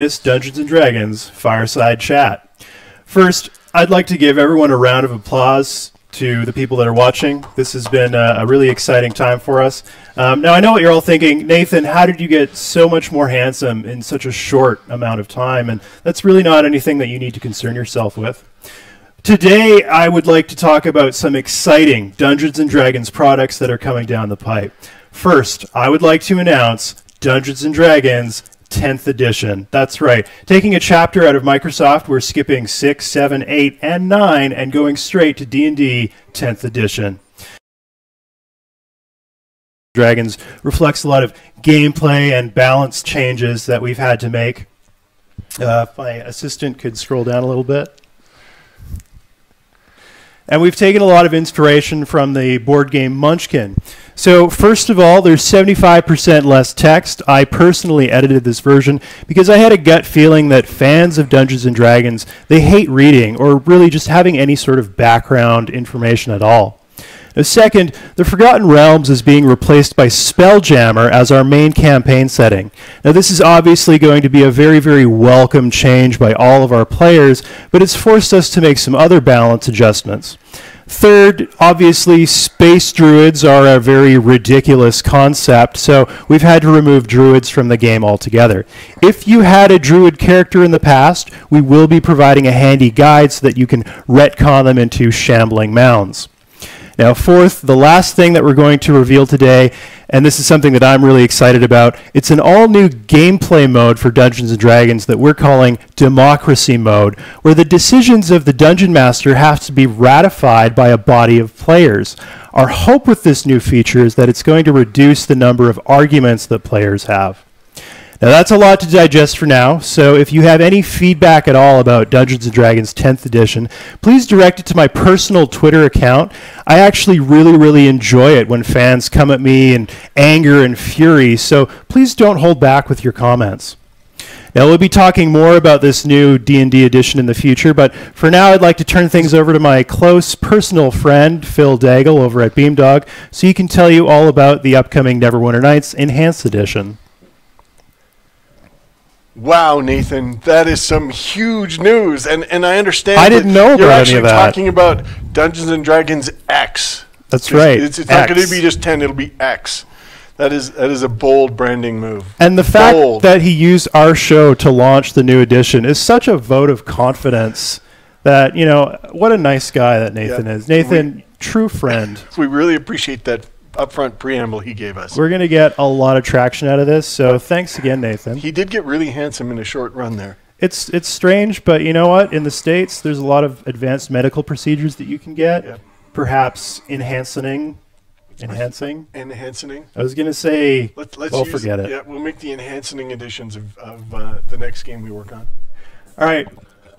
This Dungeons & Dragons Fireside Chat. First, I'd like to give everyone a round of applause to the people that are watching. This has been a really exciting time for us. Now, I know what you're all thinking. Nathan, how did you get so much more handsome in such a short amount of time? And that's really not anything that you need to concern yourself with. Today, I would like to talk about some exciting Dungeons & Dragons products that are coming down the pipe. First, I would like to announce Dungeons & Dragons 10th edition. That's right. Taking a chapter out of Microsoft, we're skipping 6, 7, 8, and 9 and going straight to D&D 10th edition. Dragons reflects a lot of gameplay and balance changes that we've had to make. If my assistant could scroll down a little bit. And we've taken a lot of inspiration from the board game Munchkin. So first of all, there's 75% less text. I personally edited this version because I had a gut feeling that fans of Dungeons & Dragons, they hate reading or really just having any sort of background information at all. Now, second, the Forgotten Realms is being replaced by Spelljammer as our main campaign setting. Now, this is obviously going to be a very, very welcome change by all of our players, but it's forced us to make some other balance adjustments. Third, obviously, space druids are a very ridiculous concept, so we've had to remove druids from the game altogether. If you had a druid character in the past, we will be providing a handy guide so that you can retcon them into shambling mounds. Now, fourth, the last thing that we're going to reveal today, and this is something that I'm really excited about, it's an all-new gameplay mode for Dungeons & Dragons that we're calling Democracy Mode, where the decisions of the Dungeon Master have to be ratified by a body of players. Our hope with this new feature is that it's going to reduce the number of arguments that players have. Now, that's a lot to digest for now, so if you have any feedback at all about Dungeons & Dragons 10th edition, please direct it to my personal Twitter account. I actually really enjoy it when fans come at me in anger and fury, so please don't hold back with your comments. Now, we'll be talking more about this new D&D edition in the future, but for now, I'd like to turn things over to my close personal friend, Phil Daigle, over at Beamdog, so he can tell you all about the upcoming Neverwinter NIghts Enhanced Edition. Wow, Nathan, that is some huge news, and I understand. I didn't know about any of that. You're actually talking about Dungeons & Dragons X. That's right. It's not going to be just 10; it'll be X. That is a bold branding move. And the fact that he used our show to launch the new edition is such a vote of confidence. That, you know, what a nice guy that Nathan is. Nathan, true friend. We really appreciate that upfront preamble he gave us. We're going to get a lot of traction out of this, so thanks again, Nathan. He did get really handsome in a short run there. It's strange, but you know what? In the States, there's a lot of advanced medical procedures that you can get. Yep. Perhaps enhancing. I was going to say, let's forget it. Yeah, we'll make the enhancing editions of the next game we work on. All right.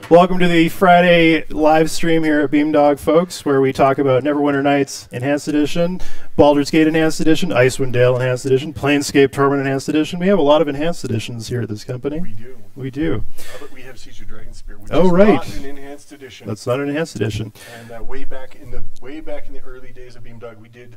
Welcome to the Friday live stream here at Beamdog, folks, where we talk about Neverwinter NIghts Enhanced Edition, Baldur's Gate Enhanced Edition, Icewind Dale Enhanced Edition, Planescape Torment Enhanced Edition. We have a lot of enhanced editions here at this company. We do. We do. But we have Siege of Dragonspear, which is not an enhanced edition. That's not an enhanced edition. And way back in the early days of Beamdog, we did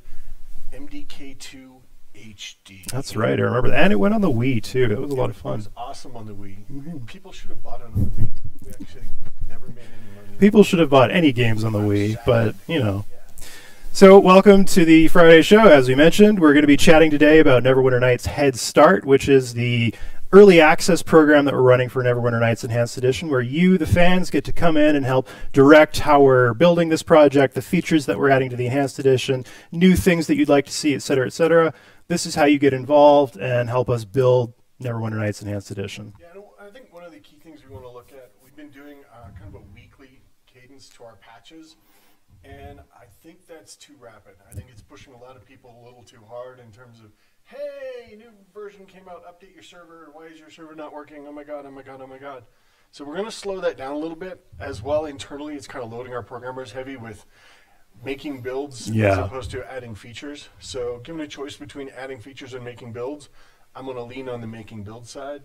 MDK2 HD. That's right. I remember that. And it went on the Wii, too. It was a lot of fun. It was awesome on the Wii. People should have bought it on the Wii. We actually never made any money. People should have bought any games on the Wii, but, you know. So, welcome to the Friday show. As we mentioned, we're going to be chatting today about Neverwinter NIghts Head Start, which is the early access program that we're running for Neverwinter NIghts Enhanced Edition, where you, the fans, get to come in and help direct how we're building this project, the features that we're adding to the Enhanced Edition, new things that you'd like to see, etc., etc. This is how you get involved and help us build Neverwinter NIghts Enhanced Edition. Yeah, I think one of the key things we want to look at, we've been doing kind of a weekly cadence to our patches, and I think that's too rapid. I think it's pushing a lot of people a little too hard in terms of, hey, new version came out, update your server, why is your server not working, oh my god, oh my god, oh my god. So we're going to slow that down a little bit. As well, internally, it's kind of loading our programmers heavy with making builds as opposed to adding features. So given a choice between adding features and making builds, I'm going to lean on the making build side.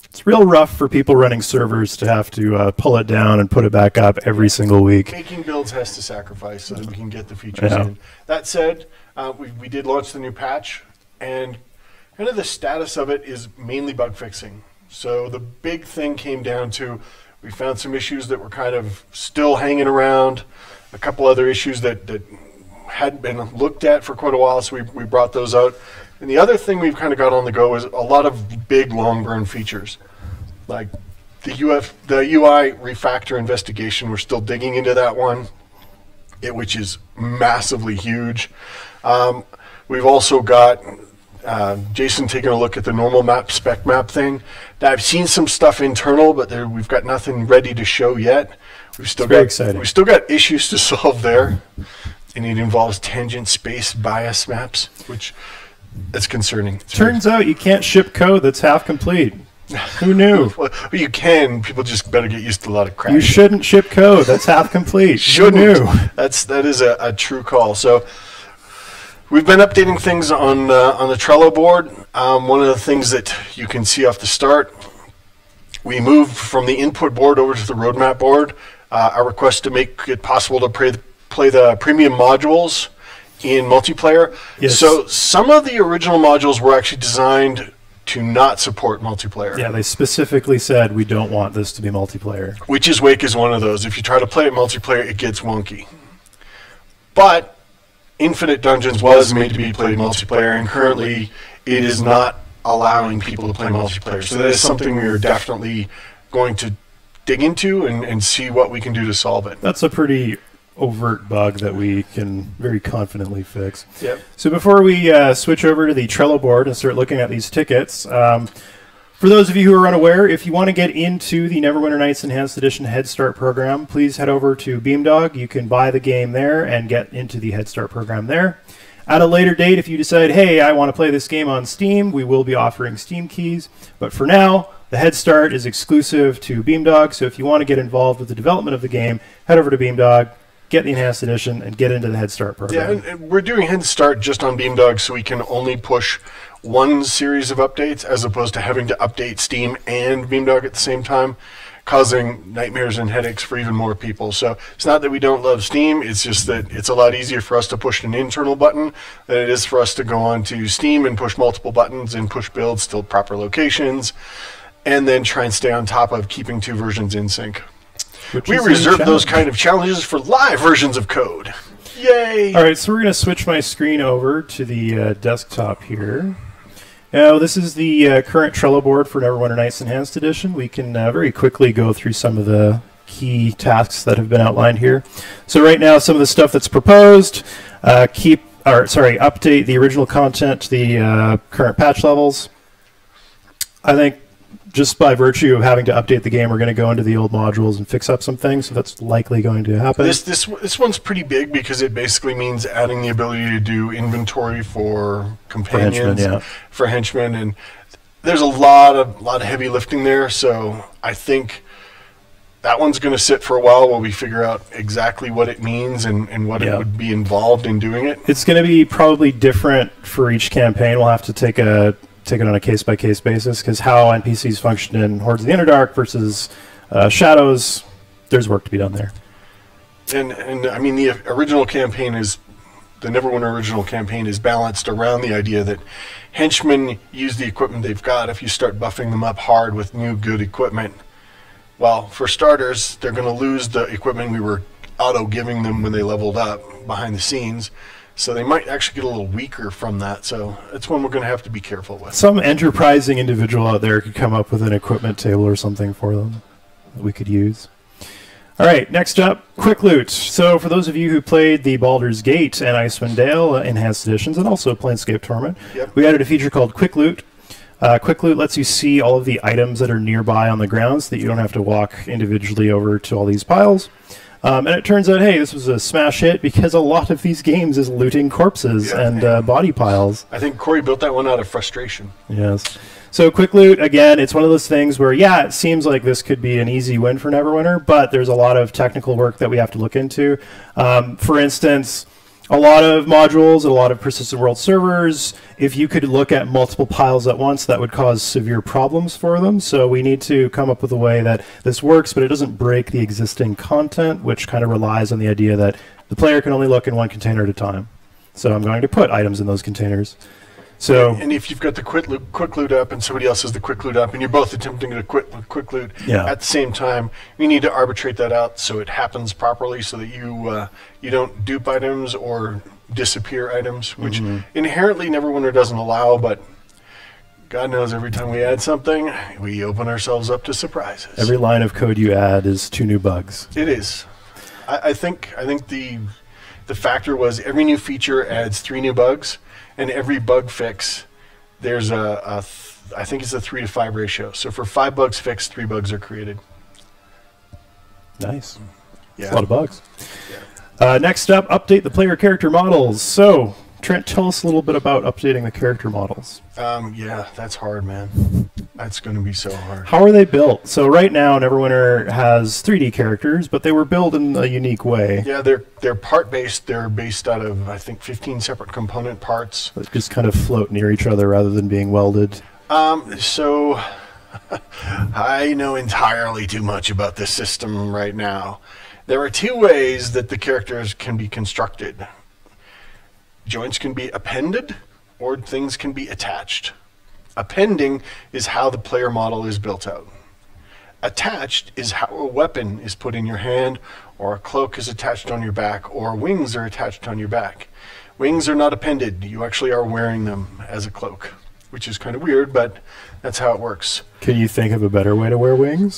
It's real rough for people running servers to have to pull it down and put it back up every single week. Making builds has to sacrifice so that we can get the features in. That said, we did launch the new patch, and kind of the status of it is mainly bug fixing. So the big thing came down to we found some issues that were kind of still hanging around, a couple other issues that hadn't been looked at for quite a while, so we brought those out. And the other thing we've kind of got on the go is a lot of big long burn features. Like the UI refactor investigation, we're still digging into that one, which is massively huge. We've also got Jason taking a look at the normal map, spec map thing. Now, I've seen some stuff internal, but we've got nothing ready to show yet. We've still got issues to solve there, and it involves tangent space bias maps, which is concerning. Turns out you can't ship code that's half complete. Who knew? Well, you can. People just better get used to a lot of crap. You shouldn't ship code that's half complete. Shouldn't. Who knew? That is a true call. So we've been updating things on the Trello board. One of the things that you can see off the start, we moved from the input board over to the roadmap board. Our request to make it possible to play the premium modules in multiplayer. Yes. So some of the original modules were actually designed to not support multiplayer. Yeah, they specifically said we don't want this to be multiplayer. Witch's Wake is one of those. If you try to play it multiplayer, it gets wonky. But Infinite Dungeons was made to be played multiplayer, and currently it is not allowing people to play multiplayer. So that is something we are definitely going to dig into and see what we can do to solve it. That's a pretty overt bug that we can very confidently fix. Yep. So before we switch over to the Trello board and start looking at these tickets, for those of you who are unaware, if you want to get into the Neverwinter NIghts Enhanced Edition Head Start program, please head over to Beamdog. You can buy the game there and get into the Head Start program there. At a later date, if you decide, hey, I want to play this game on Steam, we will be offering Steam keys. But for now, the Head Start is exclusive to Beamdog, so if you want to get involved with the development of the game, head over to Beamdog, get the Enhanced Edition, and get into the Head Start program. Yeah, and we're doing Head Start just on Beamdog, so we can only push one series of updates as opposed to having to update Steam and Beamdog at the same time, causing nightmares and headaches for even more people. So it's not that we don't love Steam, it's just that it's a lot easier for us to push an internal button than it is for us to go on to Steam and push multiple buttons and push builds, still proper locations, and then try and stay on top of keeping two versions in sync. We reserve those kind of challenges for live versions of code. Yay! All right, so we're going to switch my screen over to the desktop here. Now, this is the current Trello board for Neverwinter NIghts Enhanced Edition. We can very quickly go through some of the key tasks that have been outlined here. So right now, some of the stuff that's proposed, update the original content to the current patch levels. I think just by virtue of having to update the game, we're going to go into the old modules and fix up some things, so that's likely going to happen. This one's pretty big because it basically means adding the ability to do inventory for companions, for henchmen, and there's a lot of heavy lifting there. So I think that one's going to sit for a while while we figure out exactly what it means and what it would be involved in doing it. It's going to be probably different for each campaign. We'll have to take it on a case-by-case basis, because how NPCs function in Hordes of the Underdark versus Shadows, there's work to be done there. And I mean, the original campaign the Neverwinter original campaign is balanced around the idea that henchmen use the equipment they've got. If you start buffing them up hard with new good equipment, well, for starters, they're going to lose the equipment we were auto-giving them when they leveled up behind the scenes. So they might actually get a little weaker from that. So it's one we're going to have to be careful with. Some enterprising individual out there could come up with an equipment table or something for them that we could use. All right, next up, Quick Loot. So for those of you who played the Baldur's Gate and Icewind Dale Enhanced Editions, and also Planescape Torment, we added a feature called Quick Loot. Quick Loot lets you see all of the items that are nearby on the ground so that you don't have to walk individually over to all these piles. And it turns out, hey, this was a smash hit because a lot of these games is looting corpses and body piles. I think Corey built that one out of frustration. Yes. So Quick Loot, again, it's one of those things where, yeah, it seems like this could be an easy win for Neverwinter, but there's a lot of technical work that we have to look into. For instance, a lot of modules, a lot of persistent world servers, if you could look at multiple piles at once, that would cause severe problems for them. So we need to come up with a way that this works, but it doesn't break the existing content, which kind of relies on the idea that the player can only look in one container at a time. So I'm going to put items in those containers. So, and if you've got the quick loot up and somebody else has the quick loot up, and you're both attempting to quick loot at the same time, you need to arbitrate that out so it happens properly, so that you don't dupe items or disappear items, which inherently Neverwinter doesn't allow. But God knows, every time we add something, we open ourselves up to surprises. Every line of code you add is 2 new bugs. It is. I think the factor was every new feature adds 3 new bugs. And every bug fix, there's I think it's a 3 to 5 ratio. So for 5 bugs fixed, 3 bugs are created. Nice. Yeah. That's a lot of bugs. Yeah. Next up, update the player character models. So, Trent, tell us a little bit about updating the character models. Yeah, that's hard, man. That's going to be so hard. How are they built? So right now, Neverwinter has 3D characters, but they were built in a unique way. Yeah, they're part-based. They're based out of, I think, 15 separate component parts. That just kind of float near each other rather than being welded. So I know entirely too much about this system right now. There are 2 ways that the characters can be constructed. Joints can be appended, or things can be attached. Appending is how the player model is built out. Attached is how a weapon is put in your hand, or a cloak is attached on your back, or wings are attached on your back. Wings are not appended. You actually are wearing them as a cloak, which is kind of weird, but that's how it works. Can you think of a better way to wear wings?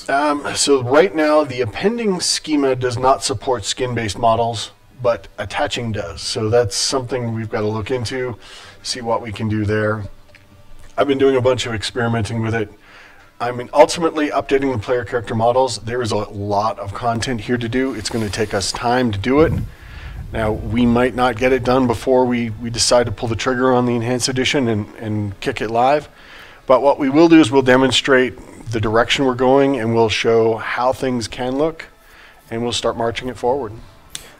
So right now, the appending schema does not support skin-based models, but attaching does. So that's something we've got to look into, see what we can do there. I've been doing a bunch of experimenting with it. I mean, ultimately, updating the player character models, there is a lot of content here to do. It's going to take us time to do it. Now, we might not get it done before we decide to pull the trigger on the Enhanced Edition and kick it live. But what we will do is we'll demonstrate the direction we're going, and we'll show how things can look, and we'll start marching it forward.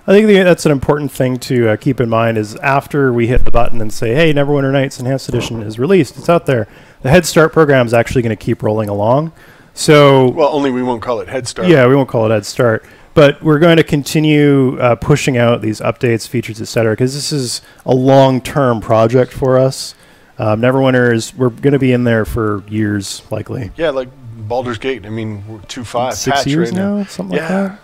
I think that's an important thing to keep in mind is after we hit the button and say, hey, Neverwinter Nights Enhanced Edition is released, it's out there, the Head Start program is actually going to keep rolling along. So, well, only we won't call it Head Start. Yeah, we won't call it Head Start. But we're going to continue pushing out these updates, features, etc., because this is a long-term project for us. Neverwinter we're going to be in there for years, likely. Yeah, like Baldur's Gate. I mean, we're 2.5 6 years right now, something like that.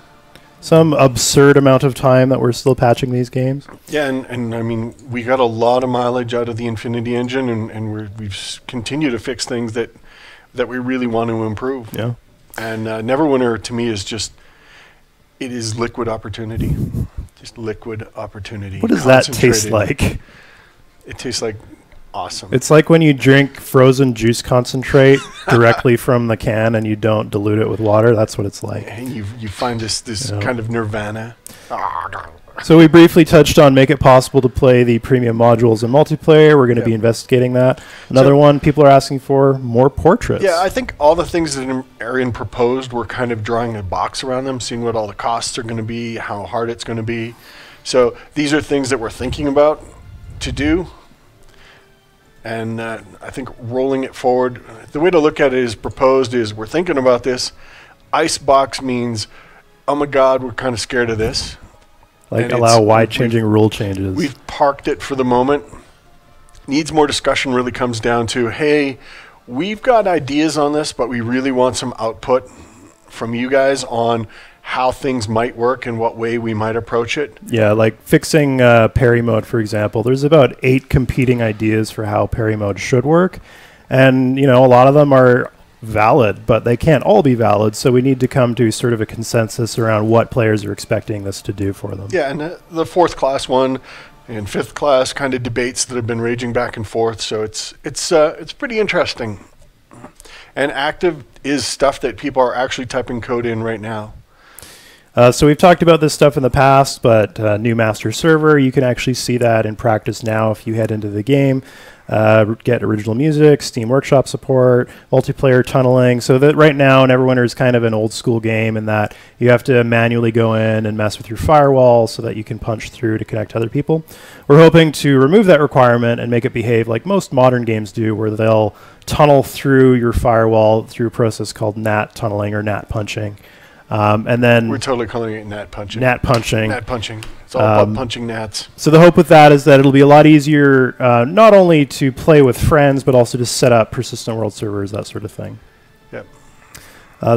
Some absurd amount of time that we're still patching these games. Yeah, and I mean, we got a lot of mileage out of the Infinity Engine, and we've continued to fix things that we really want to improve. Yeah. And Neverwinter, to me, is just, it is liquid opportunity. Just liquid opportunity. What does that taste like? It tastes like awesome. It's like when you drink frozen juice concentrate directly from the can and you don't dilute it with water. That's what it's like. And you find this kind of nirvana. So we briefly touched on make it possible to play the premium modules in multiplayer. We're going to be investigating that. Another one people are asking for, more portraits. Yeah, I think all the things that Arian proposed, we're kind of drawing a box around them, seeing what all the costs are going to be, how hard it's going to be. So these are things that we're thinking about to do. And I think rolling it forward, the way to look at it is proposed is we're thinking about this. Icebox means, oh my God, we're kind of scared of this. Like allow wide-changing rule changes. We've parked it for the moment. Needs more discussion really comes down to, hey, we've got ideas on this, but we really want some output from you guys on how things might work and what way we might approach it. Yeah, like fixing parry mode, for example. There's about 8 competing ideas for how parry mode should work. And, you know, a lot of them are valid, but they can't all be valid. So we need to come to sort of a consensus around what players are expecting this to do for them. Yeah, and the 4th class one and 5th class kind of debates that have been raging back and forth. So it's pretty interesting. And active is stuff that people are actually typing code in right now. So we've talked about this stuff in the past, but new master server, you can actually see that in practice now if you head into the game. Get original music, Steam Workshop support, multiplayer tunneling. So that right now, Neverwinter is kind of an old school game in that you have to manually go in and mess with your firewall so that you can punch through to connect to other people. We're hoping to remove that requirement and make it behave like most modern games do, where they'll tunnel through your firewall through a process called NAT tunneling or NAT punching. And then we're totally calling it gnat punching. Gnat punching. Gnat punching. It's all about punching gnats. So the hope with that is that it'll be a lot easier, not only to play with friends, but also to set up persistent world servers, that sort of thing. Yep.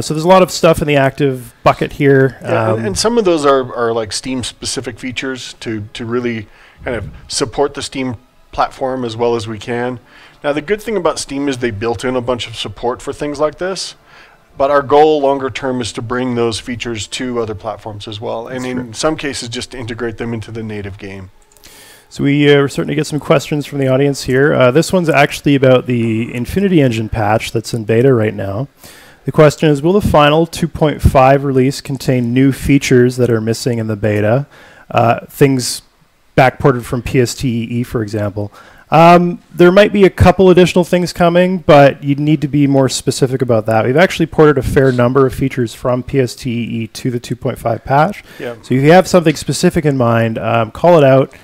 So there's a lot of stuff in the active bucket here. Yeah, and some of those are like Steam-specific features to really kind of support the Steam platform as well as we can. Now, the good thing about Steam is they built in a bunch of support for things like this. But our goal longer term is to bring those features to other platforms as well. And in some cases, just to integrate them into the native game. So we're starting to get some questions from the audience here. This one's actually about the Infinity Engine patch that's in beta right now. The question is, will the final 2.5 release contain new features that are missing in the beta? Things backported from PSTEE, for example. There might be a couple additional things coming, but you need to be more specific about that. We've actually ported a fair number of features from PSTEE to the 2.5 patch. Yep. So if you have something specific in mind, call it out,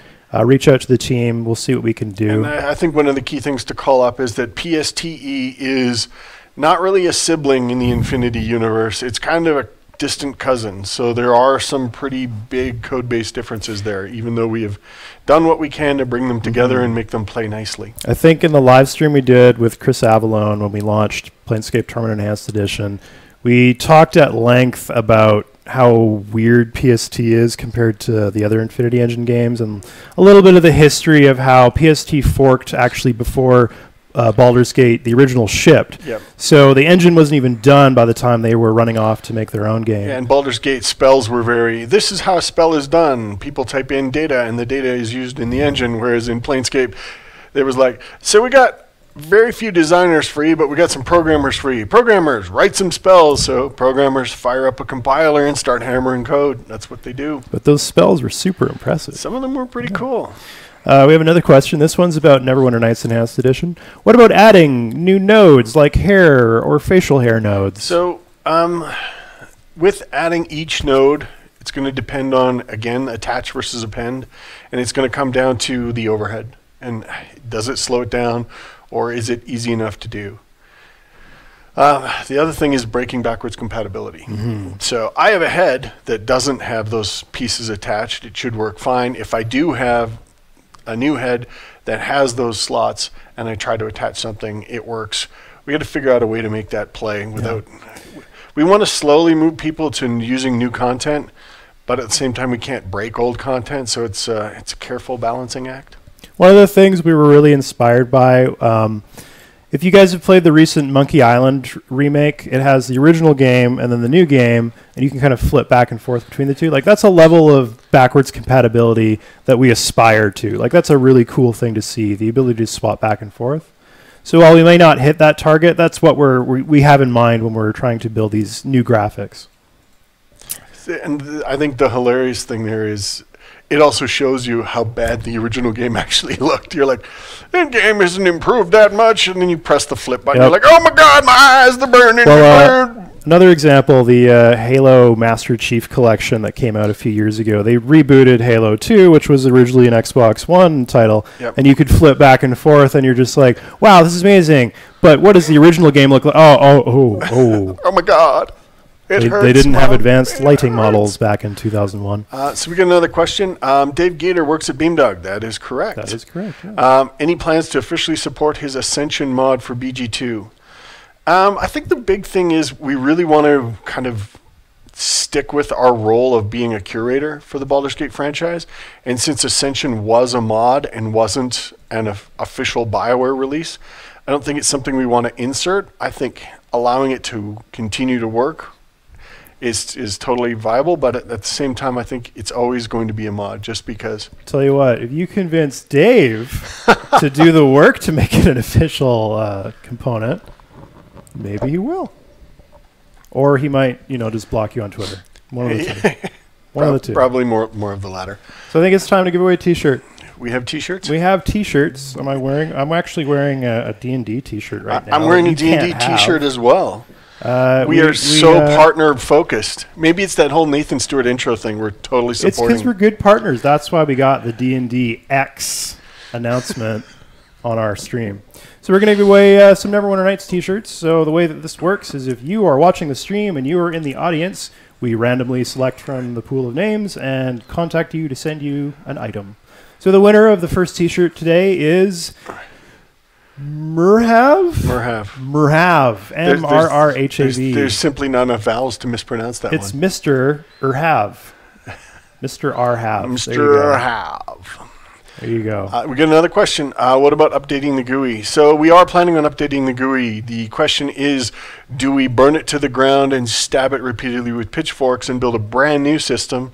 reach out to the team. We'll see what we can do. And I think one of the key things to call up is that PSTE is not really a sibling in the Infinity universe. It's kind of a distant cousin. So there are some pretty big code base differences there, even though we have done what we can to bring them together and make them play nicely. I think in the live stream we did with Chris Avalone when we launched Planescape Torment Enhanced Edition, we talked at length about how weird PST is compared to the other Infinity Engine games, and a little bit of the history of how PST forked actually before Baldur's Gate, the original, shipped. Yep. So the engine wasn't even done by the time they were running off to make their own game. Yeah, and Baldur's Gate spells were this is how a spell is done. People type in data, and the data is used in the engine, whereas in Planescape, there was like, so we got very few designers free, but we got some programmers free. Programmers, write some spells. So programmers fire up a compiler and start hammering code. That's what they do. But those spells were super impressive. Some of them were pretty cool. We have another question. This one's about Neverwinter NIghts Enhanced Edition. What about adding new nodes like hair or facial hair nodes? So with adding each node, it's going to depend on, again, attach versus append, and it's going to come down to the overhead. And does it slow it down, or is it easy enough to do? The other thing is breaking backwards compatibility. So I have a head that doesn't have those pieces attached. It should work fine. If I do have a new head that has those slots and I try to attach something, it works. We got to figure out a way to make that play without. We want to slowly move people to using new content, but at the same time we can't break old content. So it's a careful balancing act. One of the things we were really inspired by, if you guys have played the recent Monkey Island remake, it has the original game and then the new game, and you can kind of flip back and forth between the two. Like, that's a level of backwards compatibility that we aspire to. Like, that's a really cool thing to see, the ability to swap back and forth. So while we may not hit that target, that's what we have in mind when we're trying to build these new graphics. And I think the hilarious thing there is, it also shows you how bad the original game actually looked. You're like, that game isn't improved that much, and then you press the flip button. You're like, oh my God, my eyes, they're burning. Well, another example, the Halo Master Chief Collection that came out a few years ago. They rebooted Halo 2, which was originally an Xbox One title, and you could flip back and forth, and you're just like, wow, this is amazing. But what does the original game look like? Oh my God. They didn't have advanced lighting models back in 2001. So we got another question. Dave Gator works at Beamdog. That is correct. That is correct. Yeah. Any plans to officially support his Ascension mod for BG2? I think the big thing is we really want to kind of stick with our role of being a curator for the Baldur's Gate franchise. And since Ascension was a mod and wasn't an official BioWare release, I don't think it's something we want to insert. I think allowing it to continue to work is totally viable, but at the same time, I think it's always going to be a mod, just because. Tell you what, if you convince Dave to do the work to make it an official component, maybe he will. Or he might, just block you on Twitter. One of the two. One of the two. Probably more of the latter. So I think it's time to give away a T-shirt. We have T-shirts? We have T-shirts. I'm actually wearing a D&D T-shirt right now. I'm wearing a D&D T-shirt as well. We are so partner focused. Maybe it's that whole Nathan Stewart intro thing we're totally supporting. It's because we're good partners. That's why we got the D&D X announcement on our stream. So we're going to give away some Neverwinter NIghts T-shirts. So the way that this works is if you are watching the stream and you are in the audience, We randomly select from the pool of names and contact you to send you an item. So the winner of the first T-shirt today is Murhav, M-R-R-H-A-V. There's simply not enough vowels to mispronounce that it's one. It's Mr. Urhav. Mr. Arhav. Mr. Arhav. There you go. We get another question. What about updating the GUI? So we are planning on updating the GUI. The question is, do we burn it to the ground and stab it repeatedly with pitchforks and build a brand new system?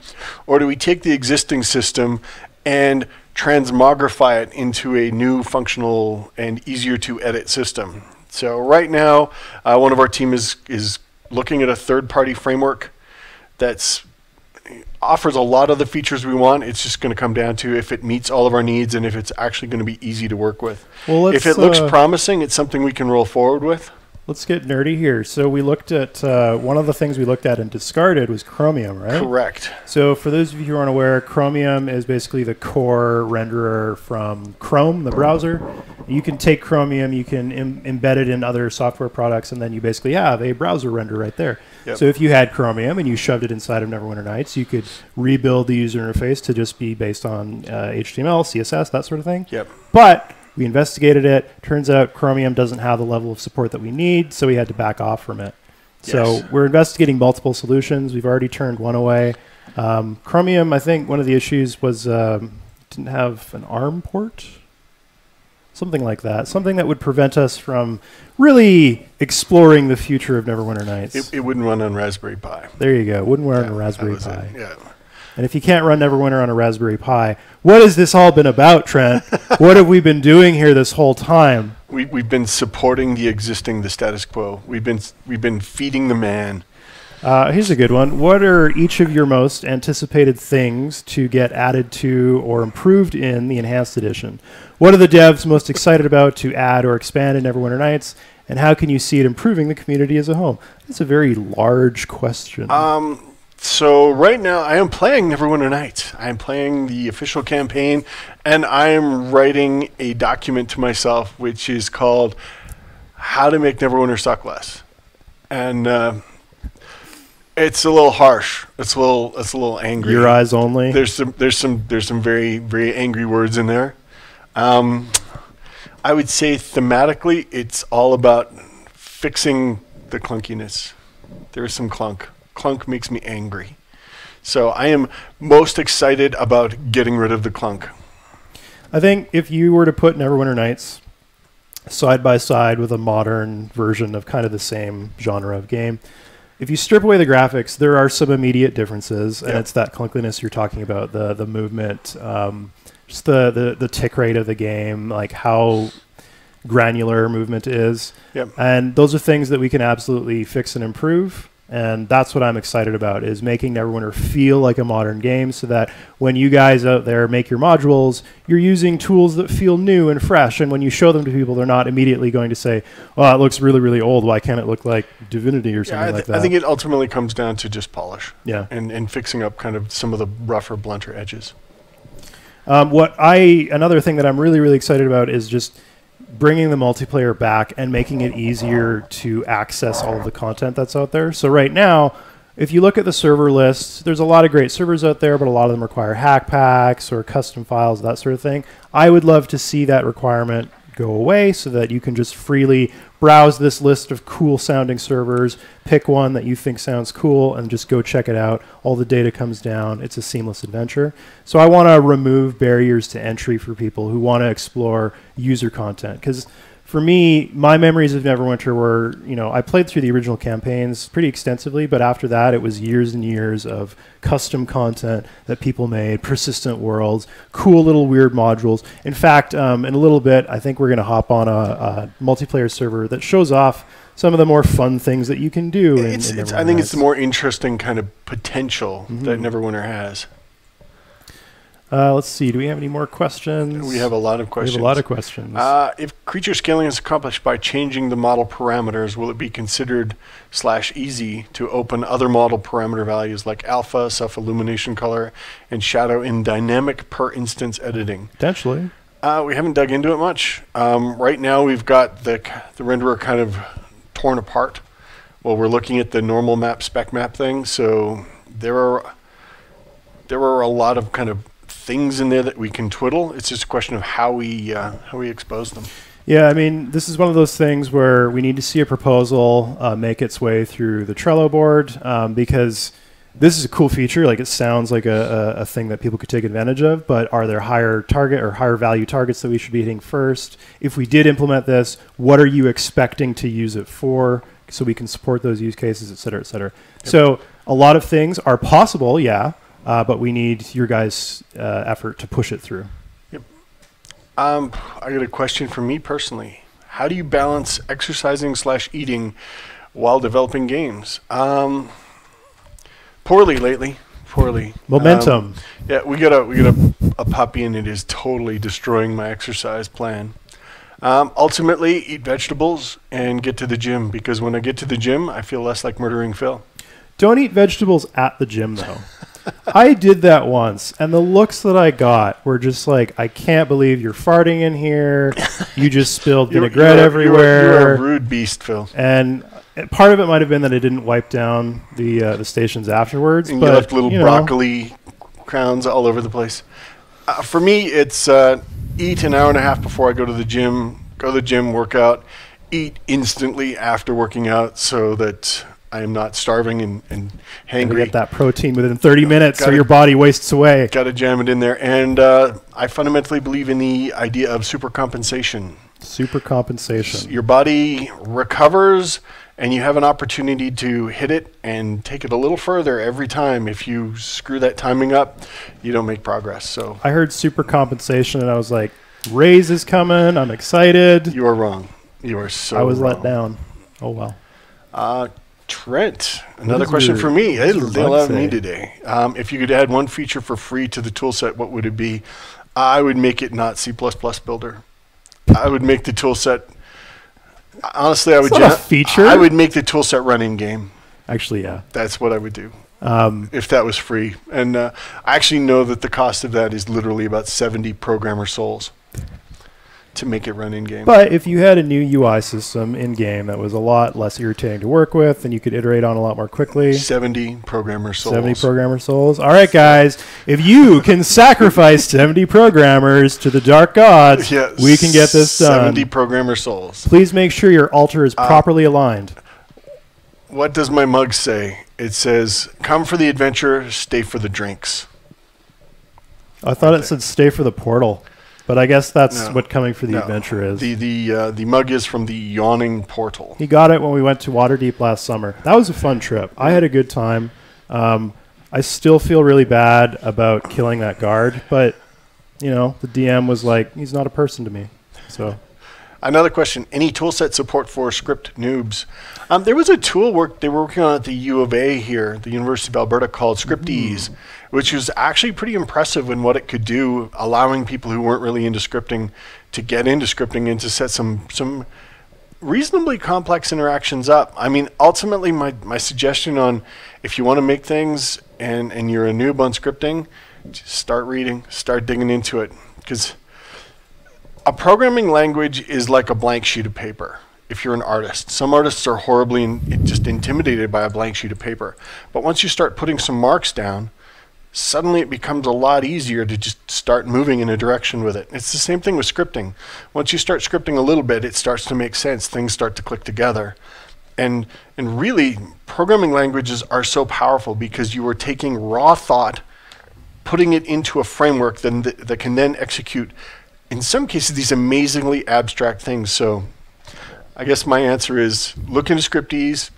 Or do we take the existing system and transmogrify it into a new functional and easier to edit system? So right now, one of our team is looking at a third-party framework that's offers a lot of the features we want. It's just going to come down to if it meets all of our needs and if it's actually going to be easy to work with. Well, if it looks promising, it's something we can roll forward with. Let's get nerdy here. So we looked at, one of the things we looked at and discarded was Chromium, right? Correct. So for those of you who aren't aware, Chromium is basically the core renderer from Chrome, the browser. You can take Chromium, you can embed it in other software products, and then you basically have a browser render right there. Yep. So if you had Chromium and you shoved it inside of Neverwinter Nights, you could rebuild the user interface to just be based on HTML, CSS, that sort of thing. Yep. But we investigated it. Turns out Chromium doesn't have the level of support that we need, so we had to back off from it. Yes. So we're investigating multiple solutions. We've already turned one away. Chromium, I think one of the issues was didn't have an ARM port. Something like that. Something that would prevent us from really exploring the future of Neverwinter Nights. It wouldn't run on Raspberry Pi. There you go. It wouldn't run on a Raspberry Pi. Yeah. And if you can't run Neverwinter on a Raspberry Pi, what has this all been about, Trent? What have we been doing here this whole time? We've been supporting the status quo. We've been feeding the man. Here's a good one. What are each of your most anticipated things to get added to or improved in the Enhanced Edition? What are the devs most excited about to add or expand in Neverwinter Nights? And how can you see it improving the community as a whole? That's a very large question. So right now I am playing Neverwinter Nights. I am playing the official campaign, and I am writing a document to myself which is called How to Make Neverwinter Suck Less. And it's a little harsh. It's a little angry. Your eyes only. There's some very, very angry words in there. I would say thematically it's all about fixing the clunkiness. There is some clunk. Clunk makes me angry. So I am most excited about getting rid of the clunk. I think if you were to put Neverwinter Nights side by side with a modern version of kind of the same genre of game, if you strip away the graphics, there are some immediate differences, and it's that clunkiness you're talking about, the movement, just the tick rate of the game, like how granular movement is. Yep. And those are things that we can absolutely fix and improve. And that's what I'm excited about, is making Neverwinter feel like a modern game so that when you guys out there make your modules, you're using tools that feel new and fresh. And when you show them to people, they're not immediately going to say, oh, it looks really, really old. Why can't it look like Divinity or something like that? I think it ultimately comes down to just polish. Yeah. And fixing up kind of some of the rougher, blunter edges. Another thing that I'm really, really excited about is just bringing the multiplayer back and making it easier to access all of the content that's out there. So right now, if you look at the server lists, there's a lot of great servers out there, but a lot of them require hack packs or custom files, that sort of thing. I would love to see that requirement go away so that you can just freely browse this list of cool sounding servers, pick one that you think sounds cool, and just go check it out. All the data comes down. It's a seamless adventure. So I want to remove barriers to entry for people who want to explore user content, because for me, my memories of Neverwinter were, I played through the original campaigns pretty extensively, but after that, it was years and years of custom content that people made, persistent worlds, cool little weird modules. In fact, in a little bit, I think we're going to hop on a multiplayer server that shows off some of the more fun things that you can do. I think it's the more interesting kind of potential that Neverwinter has. Let's see. Do we have any more questions? We have a lot of questions. We have a lot of questions. If creature scaling is accomplished by changing the model parameters, will it be considered /easy to open other model parameter values like alpha, self-illumination color, and shadow in dynamic per instance editing? Potentially. We haven't dug into it much. Right now we've got the renderer kind of torn apart. well, we're looking at the normal map, spec map thing. So there are a lot of kind of things in there that we can twiddle. It's just a question of how we expose them. Yeah, I mean, this is one of those things where we need to see a proposal make its way through the Trello board because this is a cool feature. Like, it sounds like a thing that people could take advantage of, but are there higher target or higher value targets that we should be hitting first? If we did implement this, what are you expecting to use it for so we can support those use cases, et cetera, et cetera? Yep. So a lot of things are possible, yeah, but we need your guys' effort to push it through. I got a question for me personally. How do you balance exercising/eating while developing games? Poorly lately. Poorly. Momentum. Yeah, we got a puppy, and it is totally destroying my exercise plan. Ultimately, eat vegetables and get to the gym, because when I get to the gym, I feel less like murdering Phil. Don't eat vegetables at the gym, though. I did that once, and the looks that I got were just like, I can't believe you're farting in here. You just spilled vinaigrette everywhere. You're a rude beast, Phil. And part of it might have been that I didn't wipe down the stations afterwards. And but, you left little broccoli crowns all over the place. For me, it's eat an hour and a half before I go to the gym, work out, eat instantly after working out so that I am not starving and hangry. Get that protein within 30 minutes or your body wastes away. Got to jam it in there. And I fundamentally believe in the idea of supercompensation. Supercompensation. Your body recovers, and you have an opportunity to hit it and take it a little further every time. If you screw that timing up, you don't make progress. So I heard supercompensation, and I was like, raise is coming. I'm excited. You are wrong. You are so wrong. I was let down. Oh, well. Trent, another question for me. They allowed me today. If you could add one feature for free to the toolset, what would it be? I would make it not C++ builder. I would make the toolset. Honestly, I would. Not a feature. I would make the toolset run in game. Actually, yeah. That's what I would do if that was free. And I actually know that the cost of that is literally about 70 programmer souls to make it run in game. But if you had a new UI system in game that was a lot less irritating to work with and you could iterate on a lot more quickly. 70 programmer souls. 70 programmer souls. All right, guys. If you can sacrifice 70 programmers to the dark gods, we can get this done. 70 programmer souls. Please make sure your altar is properly aligned. What does my mug say? It says, come for the adventure, stay for the drinks. I thought it said stay for the portal. But I guess that's what coming for the adventure is. The mug is from the Yawning Portal. He got it when we went to Waterdeep last summer. That was a fun trip. I had a good time. I still feel really bad about killing that guard, but you know, the DM was like, he's not a person to me. So another question: any toolset support for script noobs? There was a tool they were working on at the U of A here, the University of Alberta, called Scriptease, which was actually pretty impressive in what it could do, allowing people who weren't really into scripting to get into scripting and to set some reasonably complex interactions up. I mean, ultimately, my suggestion on if you want to make things and you're a noob on scripting, just start reading, start digging into it, because a programming language is like a blank sheet of paper. If you're an artist, some artists are horribly just intimidated by a blank sheet of paper. But once you start putting some marks down, suddenly it becomes a lot easier to just start moving in a direction with it. It's the same thing with scripting. Once you start scripting a little bit, it starts to make sense. Things start to click together. And really, programming languages are so powerful because you are taking raw thought, putting it into a framework that can then execute, in some cases, these amazingly abstract things. So I guess my answer is look into Scriptease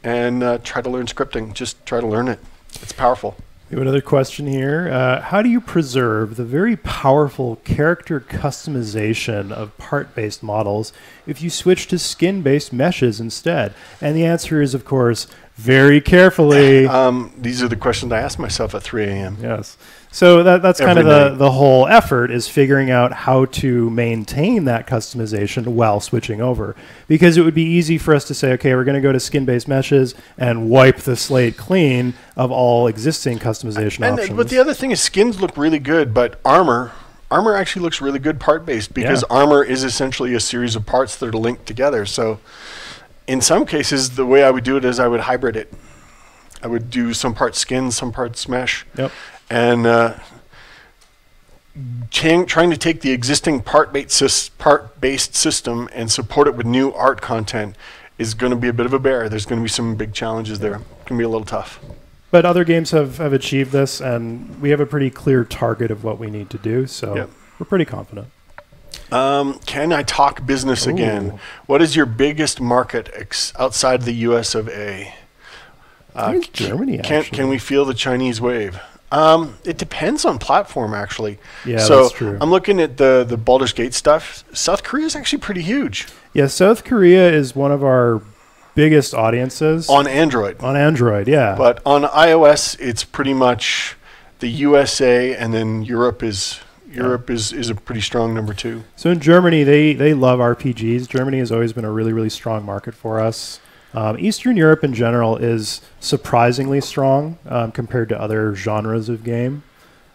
and try to learn scripting. Just try to learn it. It's powerful. We have another question here. How do you preserve the very powerful character customization of part-based models if you switch to skin-based meshes instead? And the answer is, of course, very carefully. These are the questions I ask myself at 3 a.m. Yes. So that's kind of the whole effort, is figuring out how to maintain that customization while switching over. Because it would be easy for us to say, okay, we're going to go to skin-based meshes and wipe the slate clean of all existing customization options. But the other thing is skins look really good, but armor actually looks really good part-based because armor is essentially a series of parts that are linked together. So in some cases, the way I would do it is I would hybrid it. I would do some parts skin, some parts mesh. Yep. And trying to take the existing part-based system and support it with new art content is going to be a bit of a bear. There's going to be some big challenges there. It's going to be a little tough. But other games have achieved this, and we have a pretty clear target of what we need to do, so we're pretty confident. Can I talk business again? What is your biggest market outside the US of A? Germany, actually. Can we feel the Chinese wave? It depends on platform, actually. Yeah, so that's true. I'm looking at the Baldur's Gate stuff. South Korea is actually pretty huge. Yeah, South Korea is one of our biggest audiences. On Android. On Android, yeah. But on iOS, it's pretty much the USA, and then Europe is a pretty strong number 2. So in Germany, they love RPGs. Germany has always been a really, really strong market for us. Eastern Europe in general is surprisingly strong compared to other genres of game.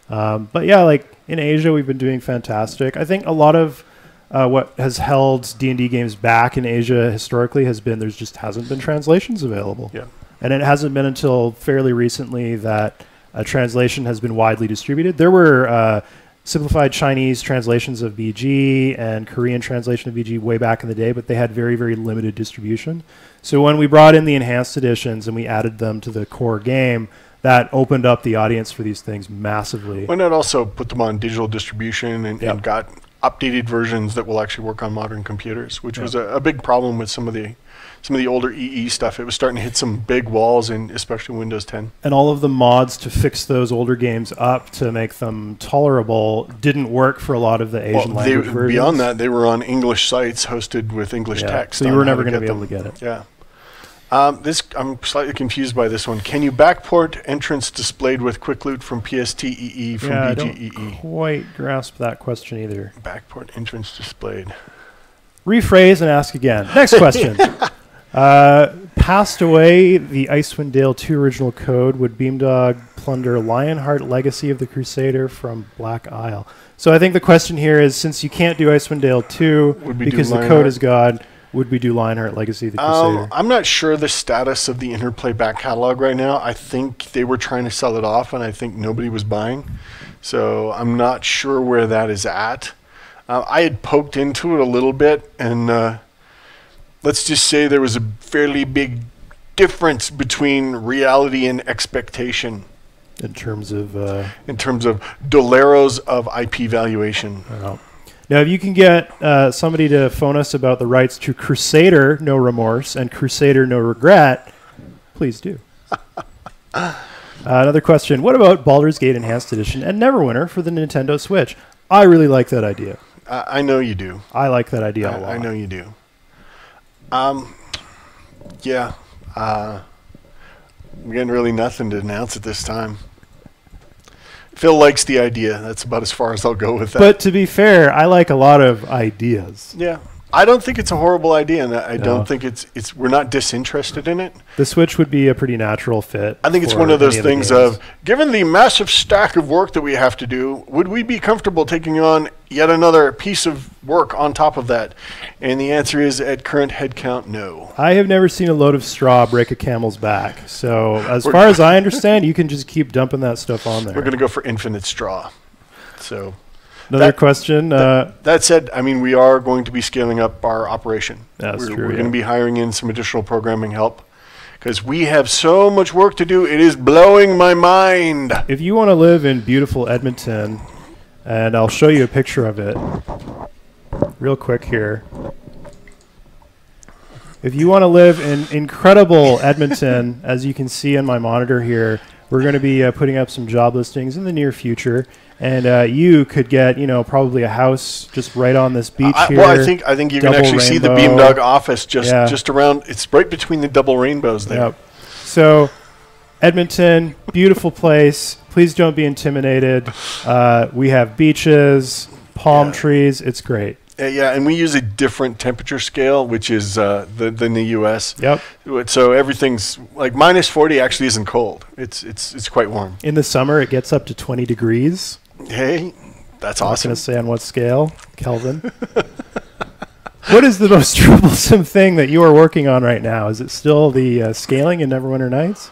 But yeah, like in Asia, we've been doing fantastic. I think a lot of what has held D&D games back in Asia historically has been there just hasn't been translations available. Yeah. And it hasn't been until fairly recently that a translation has been widely distributed. There were simplified Chinese translations of BG and Korean translation of BG way back in the day, but they had very, very limited distribution. So when we brought in the enhanced editions and we added them to the core game, that opened up the audience for these things massively. Why not also put them on digital distribution and got updated versions that will actually work on modern computers, which was a big problem with some of the older EE stuff. It was starting to hit some big walls in especially Windows 10. And all of the mods to fix those older games up to make them tolerable didn't work for a lot of the Asian language versions. Beyond that, they were on English sites hosted with English text. So you were never going to be able to get it. Yeah. I'm slightly confused by this one. Can you backport entrance displayed with quick loot from PSTEE from BGEE? I don't quite grasp that question either. Backport entrance displayed. Rephrase and ask again. Next question. Passed away the Icewind Dale 2 original code. Would Beamdog plunder Lionheart Legacy of the Crusader from Black Isle? So I think the question here is, since you can't do Icewind Dale 2 because the code is gone, would we do Lionheart Legacy of the Crusader? I'm not sure the status of the Interplay back catalog right now. I think they were trying to sell it off, and I think nobody was buying. So I'm not sure where that is at. I had poked into it a little bit, and let's just say there was a fairly big difference between reality and expectation. In terms of doleros of IP valuation. Now, if you can get somebody to phone us about the rights to Crusader No Remorse and Crusader No Regret, please do. Another question. What about Baldur's Gate Enhanced Edition and Neverwinter for the Nintendo Switch? I really like that idea. I know you do. I like that idea a lot. I know you do. Yeah. We're getting really nothing to announce at this time. Phil likes the idea. That's about as far as I'll go with that. But to be fair, I like a lot of ideas. Yeah. I don't think it's a horrible idea, and I don't think it's we're not disinterested in it. The Switch would be a pretty natural fit. I think it's one of those things of, given the massive stack of work that we have to do, would we be comfortable taking on yet another piece of work on top of that? And the answer is, at current headcount, no. I have never seen a load of straw break a camel's back. So as far as I understand, you can just keep dumping that stuff on there. We're going to go for infinite straw. So... Another question. That said, I mean, we are going to be scaling up our operation. That's true. We're going to be hiring in some additional programming help because we have so much work to do. It is blowing my mind. If you want to live in beautiful Edmonton, and I'll show you a picture of it real quick here. If you want to live in incredible Edmonton, as you can see on my monitor here, we're going to be putting up some job listings in the near future. And you could get, probably a house just right on this beach here. Well, I think you can actually see the Beamdog office just around. It's right between the double rainbows there. Yep. So, Edmonton, beautiful place. Please don't be intimidated. We have beaches, palm trees. It's great. Yeah, and we use a different temperature scale, which is than the U.S. Yep. So everything's like -40 actually isn't cold. It's quite warm. In the summer, it gets up to 20 degrees. Hey, that's awesome. I'm not going to say on what scale, Kelvin. What is the most troublesome thing that you are working on right now? Is it still the scaling in Neverwinter Nights?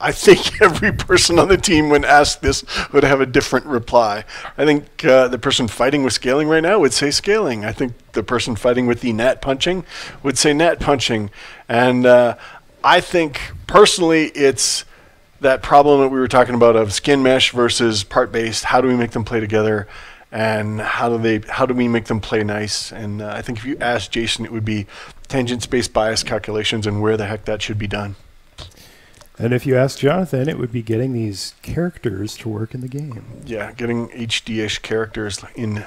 I think every person on the team, when asked this, would have a different reply. I think the person fighting with scaling right now would say scaling. I think the person fighting with the nat punching would say nat punching. And I think, personally, it's that problem that we were talking about of skin mesh versus part-based. How do we make them play together? And how do we make them play nice? And I think if you ask Jason, it would be tangent space bias calculations and where the heck that should be done. And if you ask Jonathan, it would be getting these characters to work in the game. Yeah, getting HD-ish characters in.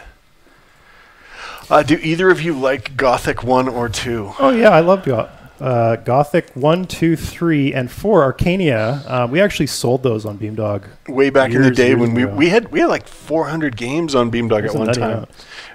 Do either of you like Gothic 1 or 2? Oh, yeah, I love Gothic 1, 2, 3, and 4, Arcania. We actually sold those on Beamdog. Way back in the day when we had like 400 games on Beamdog at one time.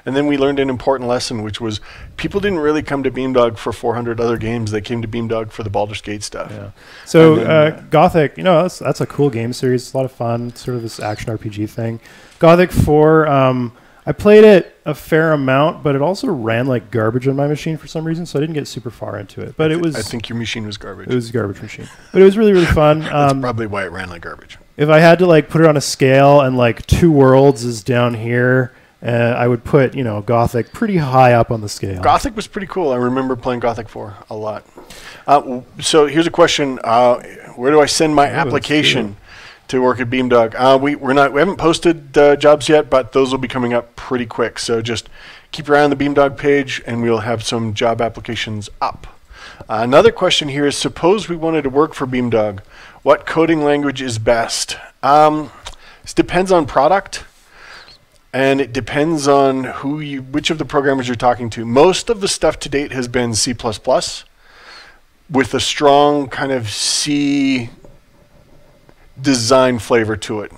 And then we learned an important lesson, which was people didn't really come to Beamdog for 400 other games. They came to Beamdog for the Baldur's Gate stuff. Yeah. So then, Gothic, that's a cool game series. It's a lot of fun, sort of this action RPG thing. Gothic 4, I played it a fair amount, but it also ran like garbage on my machine for some reason, so I didn't get super far into it. But I think your machine was garbage. It was a garbage machine. But it was really, really fun. That's probably why it ran like garbage. If I had to like put it on a scale and like Two Worlds is down here, I would put, Gothic pretty high up on the scale. Gothic was pretty cool. I remember playing Gothic 4 a lot. So here's a question. Where do I send my application to work at Beamdog? We haven't posted jobs yet, but those will be coming up pretty quick. So just keep your eye on the Beamdog page, and we'll have some job applications up. Another question here is, suppose we wanted to work for Beamdog. What coding language is best? This depends on product. And it depends on which of the programmers you're talking to. Most of the stuff to date has been C++ with a strong kind of C design flavor to it.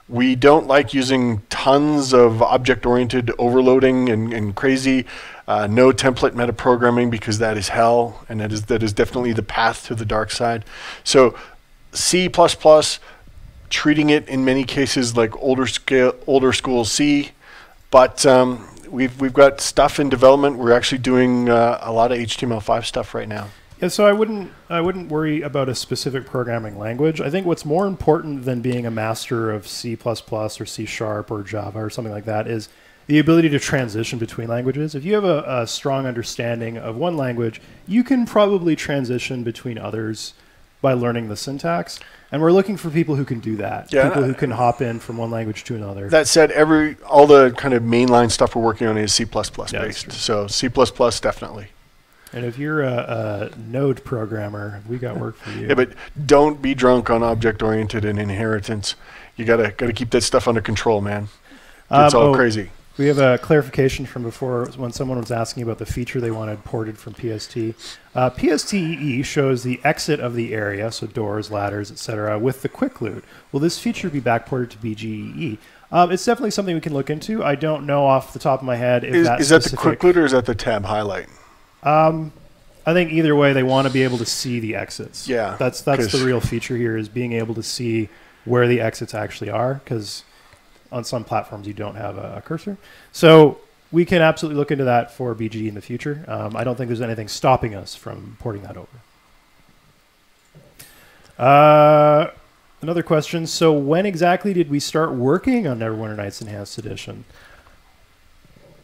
We don't like using tons of object-oriented overloading and crazy no template metaprogramming, because that is hell, and that is definitely the path to the dark side. So C++, treating it in many cases like older school C, but we've got stuff in development. We're actually doing a lot of HTML5 stuff right now. Yeah, so I wouldn't worry about a specific programming language. I think what's more important than being a master of C++ or C# or Java or something like that is the ability to transition between languages. If you have a strong understanding of one language, you can probably transition between others by learning the syntax. And we're looking for people who can do that. Yeah, people who can hop in from one language to another. That said, all the kind of mainline stuff we're working on is C++ based. So C++ definitely. And if you're a Node programmer, we got work for you. Yeah, but don't be drunk on object-oriented and inheritance. You gotta keep that stuff under control, man. It's all crazy. We have a clarification from before when someone was asking about the feature they wanted ported from PST. PSTEE shows the exit of the area, so doors, ladders, etc., with the quick loot. Will this feature be backported to BGEE? It's definitely something we can look into. I don't know off the top of my head if that's is that the quick loot or is that the tab highlight? I think either way, they want to be able to see the exits. Yeah, that's the real feature here, is being able to see where the exits actually are, because on some platforms you don't have a cursor. So we can absolutely look into that for BG in the future. I don't think there's anything stopping us from porting that over. Another question. So when exactly did we start working on Neverwinter Nights Enhanced Edition?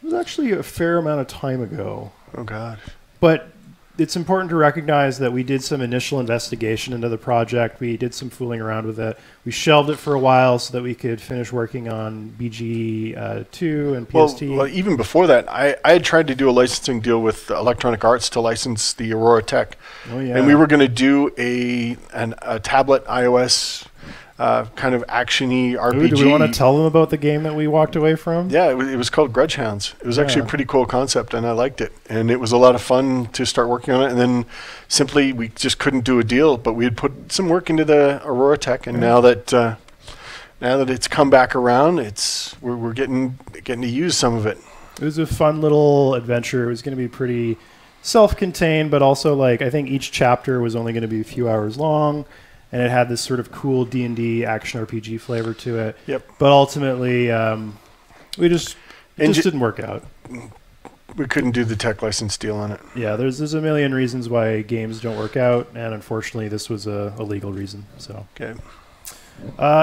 It was actually a fair amount of time ago. Oh, God. But it's important to recognize that we did some initial investigation into the project. We did some fooling around with it. We shelved it for a while so that we could finish working on BG2 and PST. Well, even before that, I had tried to do a licensing deal with Electronic Arts to license the Aurora Tech. Oh, yeah. And we were going to do a tablet iOS kind of action-y RPG. Ooh, do we want to tell them about the game that we walked away from? Yeah, it was called Grudge Hounds. It was actually a pretty cool concept, and I liked it. And it was a lot of fun to start working on it. And then simply we just couldn't do a deal, but we had put some work into the Aurora Tech, and now that it's come back around, we're getting to use some of it. It was a fun little adventure. It was going to be pretty self-contained, but also like I think each chapter was only going to be a few hours long. And it had this sort of cool D&D action RPG flavor to it. Yep. But ultimately, we just didn't work out. couldn't do the tech license deal on it. Yeah, there's a million reasons why games don't work out, and unfortunately, this was a legal reason. So, okay.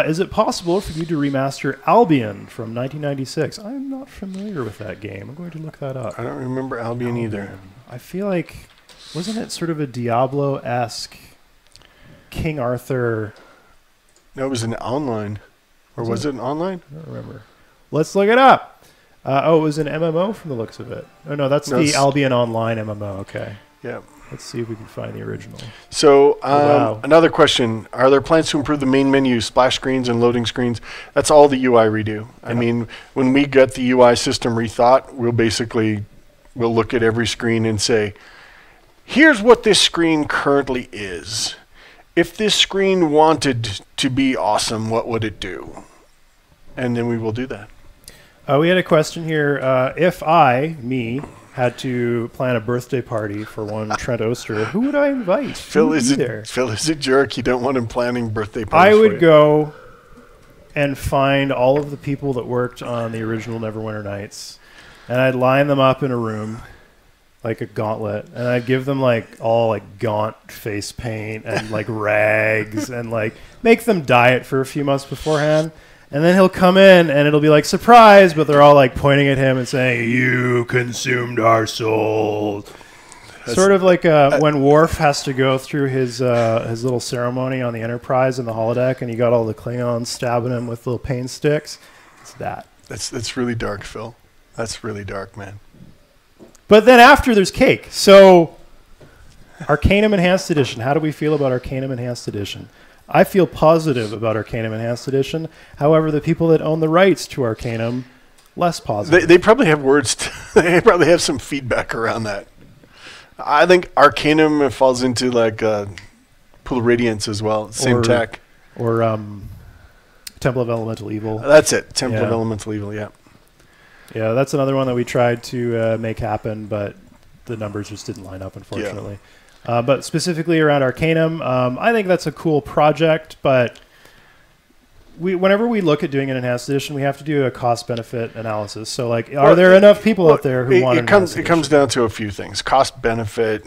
Is it possible for you to remaster Albion from 1996? I'm not familiar with that game. I'm going to look that up. I don't remember Albion either. I feel like, wasn't it sort of a Diablo-esque King Arthur? No, it was an online. Or was it an online? I don't remember. Let's look it up. It was an MMO from the looks of it. Oh, no, that's the Albion Online MMO. Okay. Yeah. Let's see if we can find the original. So, wow. Another question. Are there plans to improve the main menu, splash screens, and loading screens? That's all the UI redo. Yeah. I mean, when we get the UI system rethought, we'll look at every screen and say, here's what this screen currently is. If this screen wanted to be awesome, what would it do? And then we will do that. We had a question here. If me, had to plan a birthday party for one Trent Oster, who would I invite? Phil is a jerk. You don't want him planning birthday parties. I would go and find all of the people that worked on the original Neverwinter Nights, and I'd line them up in a room like a gauntlet, and I'd give them all gaunt face paint and rags and make them diet for a few months beforehand. And then he'll come in, and it'll be like, surprise, but they're all pointing at him and saying, you consumed our souls. Sort of like when Worf has to go through his little ceremony on the Enterprise in the holodeck, and you got all the Klingons stabbing him with little pain sticks. It's that. That's really dark, Phil. That's really dark, man. But then after, there's cake. So, Arcanum Enhanced Edition. How do we feel about Arcanum Enhanced Edition? I feel positive about Arcanum Enhanced Edition. However, the people that own the rights to Arcanum, less positive. They probably have they probably have some feedback around that. I think Arcanum falls into Pool of Radiance as well. Same tech. Or Temple of Elemental Evil. That's it. Temple of Elemental Evil, yeah. Yeah, that's another one that we tried to make happen, but the numbers just didn't line up, unfortunately. Yeah. But specifically around Arcanum, I think that's a cool project, but whenever we look at doing an enhanced edition, we have to do a cost-benefit analysis. So, are there enough people out there who want an enhanced edition? It comes down to a few things: cost-benefit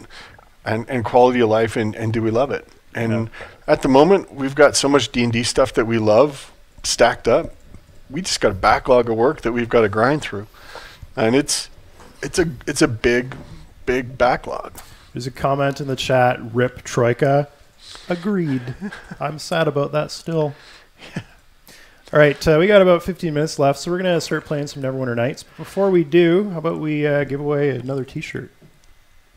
and quality of life, and do we love it? And at the moment, we've got so much D&D stuff that we love stacked up. We just got a backlog of work that we've got to grind through, and it's a big backlog. There's a comment in the chat, Rip Troika. Agreed. I'm sad about that still. All right, we got about 15 minutes left, so we're going to start playing some Neverwinter Nights. Before we do, how about we give away another T-shirt?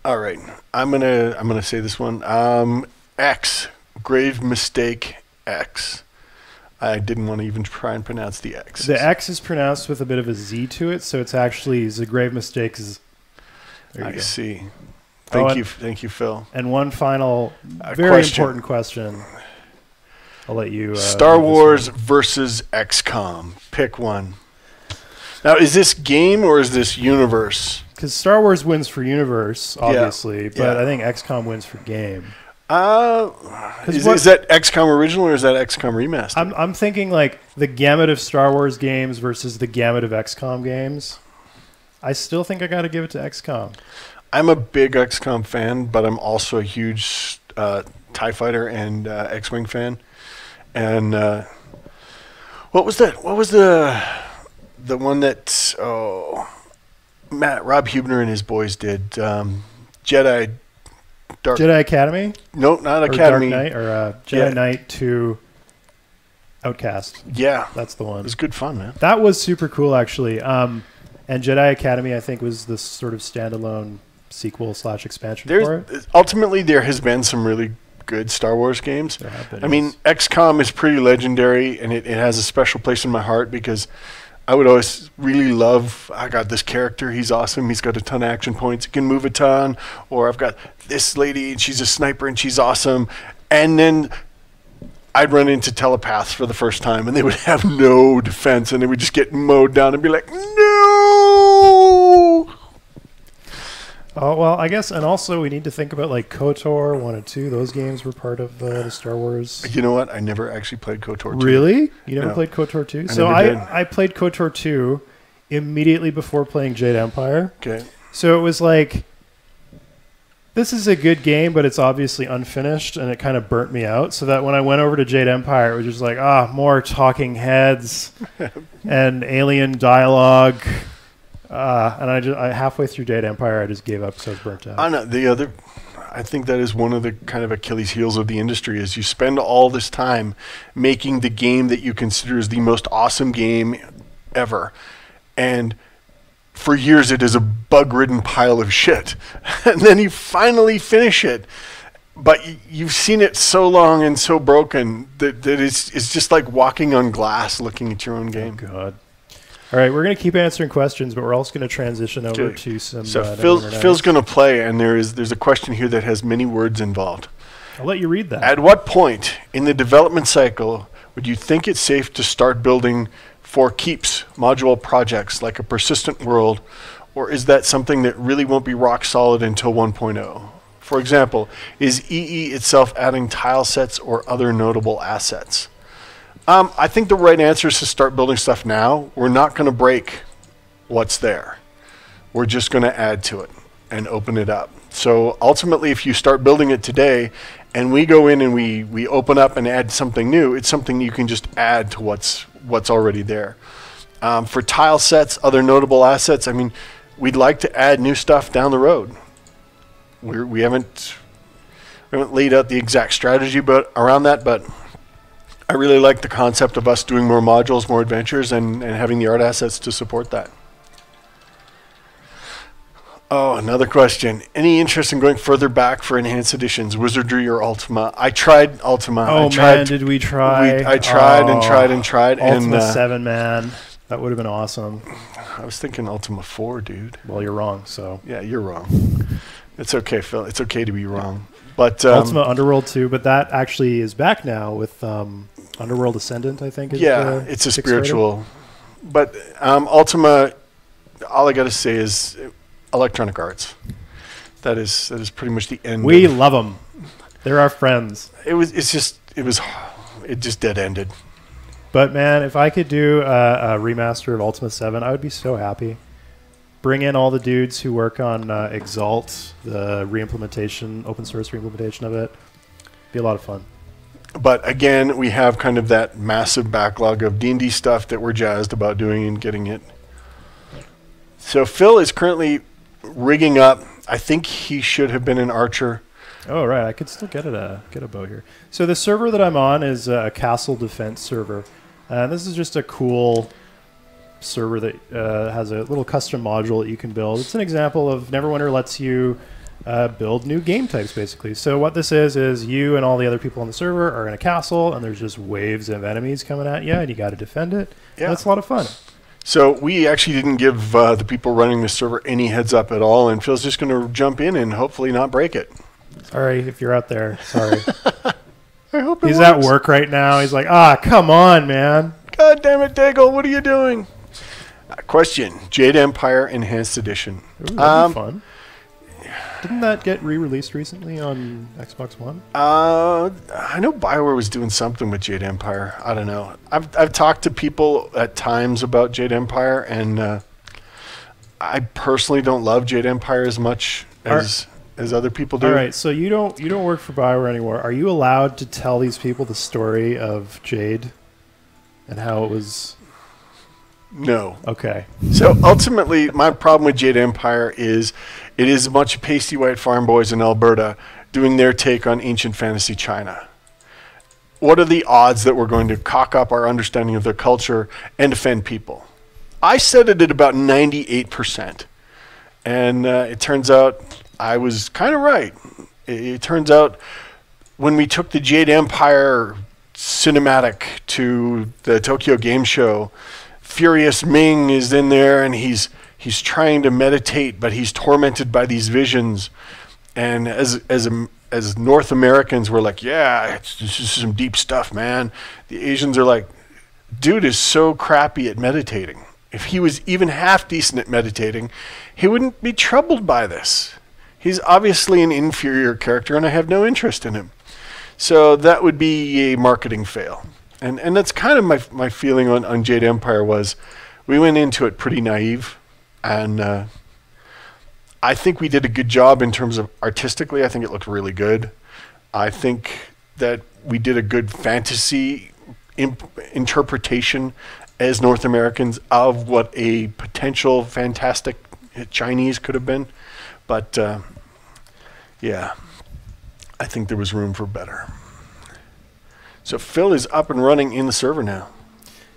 All right, I'm gonna say this one. X, grave mistake X. I didn't want to even try and pronounce the X. The X is pronounced with a bit of a Z to it, so it's actually the grave mistake is. I see. Thank you, Phil. And one final, very important question. I'll let you. Star Wars versus XCOM. Pick one. Now, is this game or is this universe? Because Star Wars wins for universe, obviously, but I think XCOM wins for game. Is that XCOM original or is that XCOM remastered? I'm thinking the gamut of Star Wars games versus the gamut of XCOM games. I still think I got to give it to XCOM. I'm a big XCOM fan, but I'm also a huge TIE Fighter and X-Wing fan. And what was that? What was the one that Rob Huebner and his boys did? Jedi Academy? No, not or Academy. Dark Knight, or Jedi Knight to Outcast. Yeah. That's the one. It was good fun, man. That was super cool, actually. And Jedi Academy, I think, was this sort of standalone sequel/expansion for it. Ultimately, there has been some really good Star Wars games. There have been, I mean, XCOM is pretty legendary, and it has a special place in my heart because I would always really love, I got this character, he's awesome, he's got a ton of action points, he can move a ton, or I've got this lady, and she's a sniper, and she's awesome. And then I'd run into telepaths for the first time, and they would have no defense, and they would just get mowed down and be like, no! Oh, well, I guess, and also we need to think about KOTOR 1 and 2. Those games were part of the Star Wars. You know what? I never actually played KOTOR 2. Really? You never played KOTOR 2? So I played KOTOR 2 immediately before playing Jade Empire. Okay. So it was like, this is a good game, but it's obviously unfinished, and it kind of burnt me out. So that when I went over to Jade Empire, it was just like, more talking heads and alien dialogue. And I halfway through Jade Empire, I just gave up because I was burnt out. I think that is one of the kind of Achilles heels of the industry is you spend all this time making the game that you consider is the most awesome game ever. And for years it is a bug-ridden pile of shit. And then you finally finish it. But you've seen it so long and so broken that it's just like walking on glass looking at your own game. Oh, God. All right, we're going to keep answering questions, but we're also going to transition over to some... So Phil's going to play, and there's a question here that has many words involved. I'll let you read that. At what point in the development cycle would you think it's safe to start building for keeps module projects like a persistent world, or is that something that really won't be rock solid until 1.0? For example, is EE itself adding tile sets or other notable assets? I think the right answer is to start building stuff now. We're not going to break what's there. We're just going to add to it and open it up. So ultimately, if you start building it today and we go in and we open up and add something new, it's something you can just add to what's already there. For tile sets, other notable assets, I mean, we'd like to add new stuff down the road. We haven't laid out the exact strategy around that, but I really like the concept of us doing more modules, more adventures, and having the art assets to support that. Oh, another question. Any interest in going further back for enhanced editions, Wizardry or Ultima? I tried Ultima. Oh, man, did we try? I tried and tried and tried. Ultima 7, man. That would have been awesome. I was thinking Ultima 4, dude. Well, you're wrong, so. Yeah, you're wrong. It's okay, Phil. It's okay to be wrong. But Ultima Underworld 2, but that actually is back now with Underworld Ascendant, I think. It's a spiritual. But Ultima, all I got to say is Electronic Arts. That is pretty much the end. We love them. They're our friends. It just dead ended. But man, if I could do a remaster of Ultima 7, I would be so happy. Bring in all the dudes who work on Exalt, the reimplementation, open source reimplementation of it. Be a lot of fun. But again, we have kind of that massive backlog of D&D stuff that we're jazzed about doing and getting it. So Phil is currently rigging up. I think he should have been an archer. Oh, right. I could still get a bow here. So the server that I'm on is a castle defense server. And this is just a cool server that has a little custom module that you can build. It's an example of Neverwinter lets you build new game types, basically. So what this is you and all the other people on the server are in a castle, and there's just waves of enemies coming at you, and you got to defend it. Yeah. And it's a lot of fun. So we actually didn't give the people running the server any heads up at all, and Phil's just going to jump in and hopefully not break it. Sorry if you're out there. Sorry. I hope He's at work right now. He's like, come on, man. God damn it, Daigle, what are you doing? Question: Jade Empire Enhanced Edition. Ooh, that'd be fun. Didn't that get re-released recently on Xbox One? I know BioWare was doing something with Jade Empire. I don't know. I've talked to people at times about Jade Empire, and I personally don't love Jade Empire as much as other people do. All right, so you don't work for BioWare anymore. Are you allowed to tell these people the story of Jade and how it was? No. Okay. So ultimately, my problem with Jade Empire is it is a bunch of pasty white farm boys in Alberta doing their take on ancient fantasy China. What are the odds that we're going to cock up our understanding of their culture and offend people? I said it at about 98%. And it turns out I was kind of right. It turns out when we took the Jade Empire cinematic to the Tokyo Game Show, Furious Ming is in there, and he's trying to meditate, but he's tormented by these visions. And as North Americans, we're like, yeah, this is some deep stuff, man. The Asians are like, dude is so crappy at meditating. If he was even half decent at meditating, he wouldn't be troubled by this. He's obviously an inferior character, and I have no interest in him. So that would be a marketing fail. And that's kind of my feeling on Jade Empire was we went into it pretty naive, and I think we did a good job in terms of artistically. I think it looked really good. I think that we did a good fantasy interpretation as North Americans of what a potential fantastic Chinese could have been. But yeah, I think there was room for better. So Phil is up and running in the server now.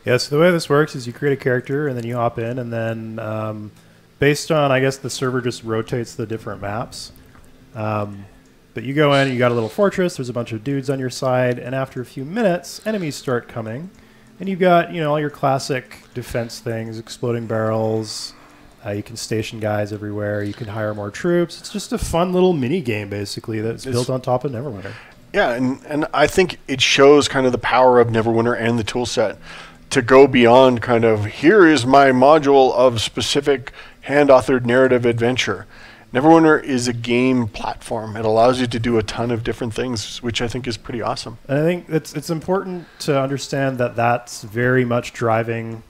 Yeah, so the way this works is you create a character and then you hop in, and then based on, I guess, the server just rotates the different maps. But you go in, you got a little fortress, there's a bunch of dudes on your side, and after a few minutes, enemies start coming. And you've got, you know, all your classic defense things, exploding barrels. You can station guys everywhere. You can hire more troops. It's just a fun little mini game, basically, that's built on top of Neverwinter. Yeah, and I think it shows kind of the power of Neverwinter and the toolset to go beyond kind of, here is my module of specific hand-authored narrative adventure. Neverwinter is a game platform. It allows you to do a ton of different things, which I think is pretty awesome. And I think it's important to understand that that's very much driving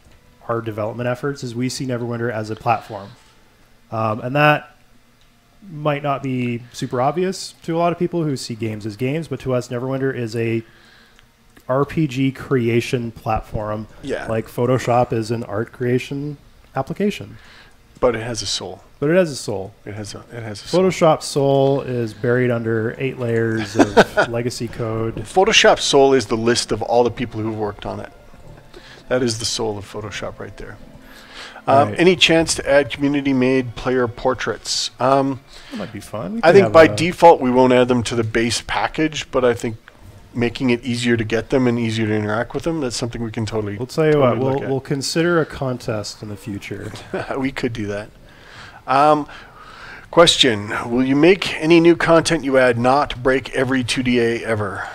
our development efforts, as we see Neverwinter as a platform. And that might not be super obvious to a lot of people who see games as games, but to us, Neverwinter is a RPG creation platform. Yeah. Like Photoshop is an art creation application. But it has a soul. But it has a soul. It has a soul. Photoshop's soul is buried under 8 layers of legacy code. Photoshop's soul is the list of all the people who worked on it. That is the soul of Photoshop right there. Right. Any chance to add community-made player portraits? That might be fun. I think by default we won't add them to the base package, but I think making it easier to get them and easier to interact with them, that's something we can totally. We'll tell you what, we'll consider a contest in the future. We could do that. Question, will you make any new content you add not break every 2DA ever?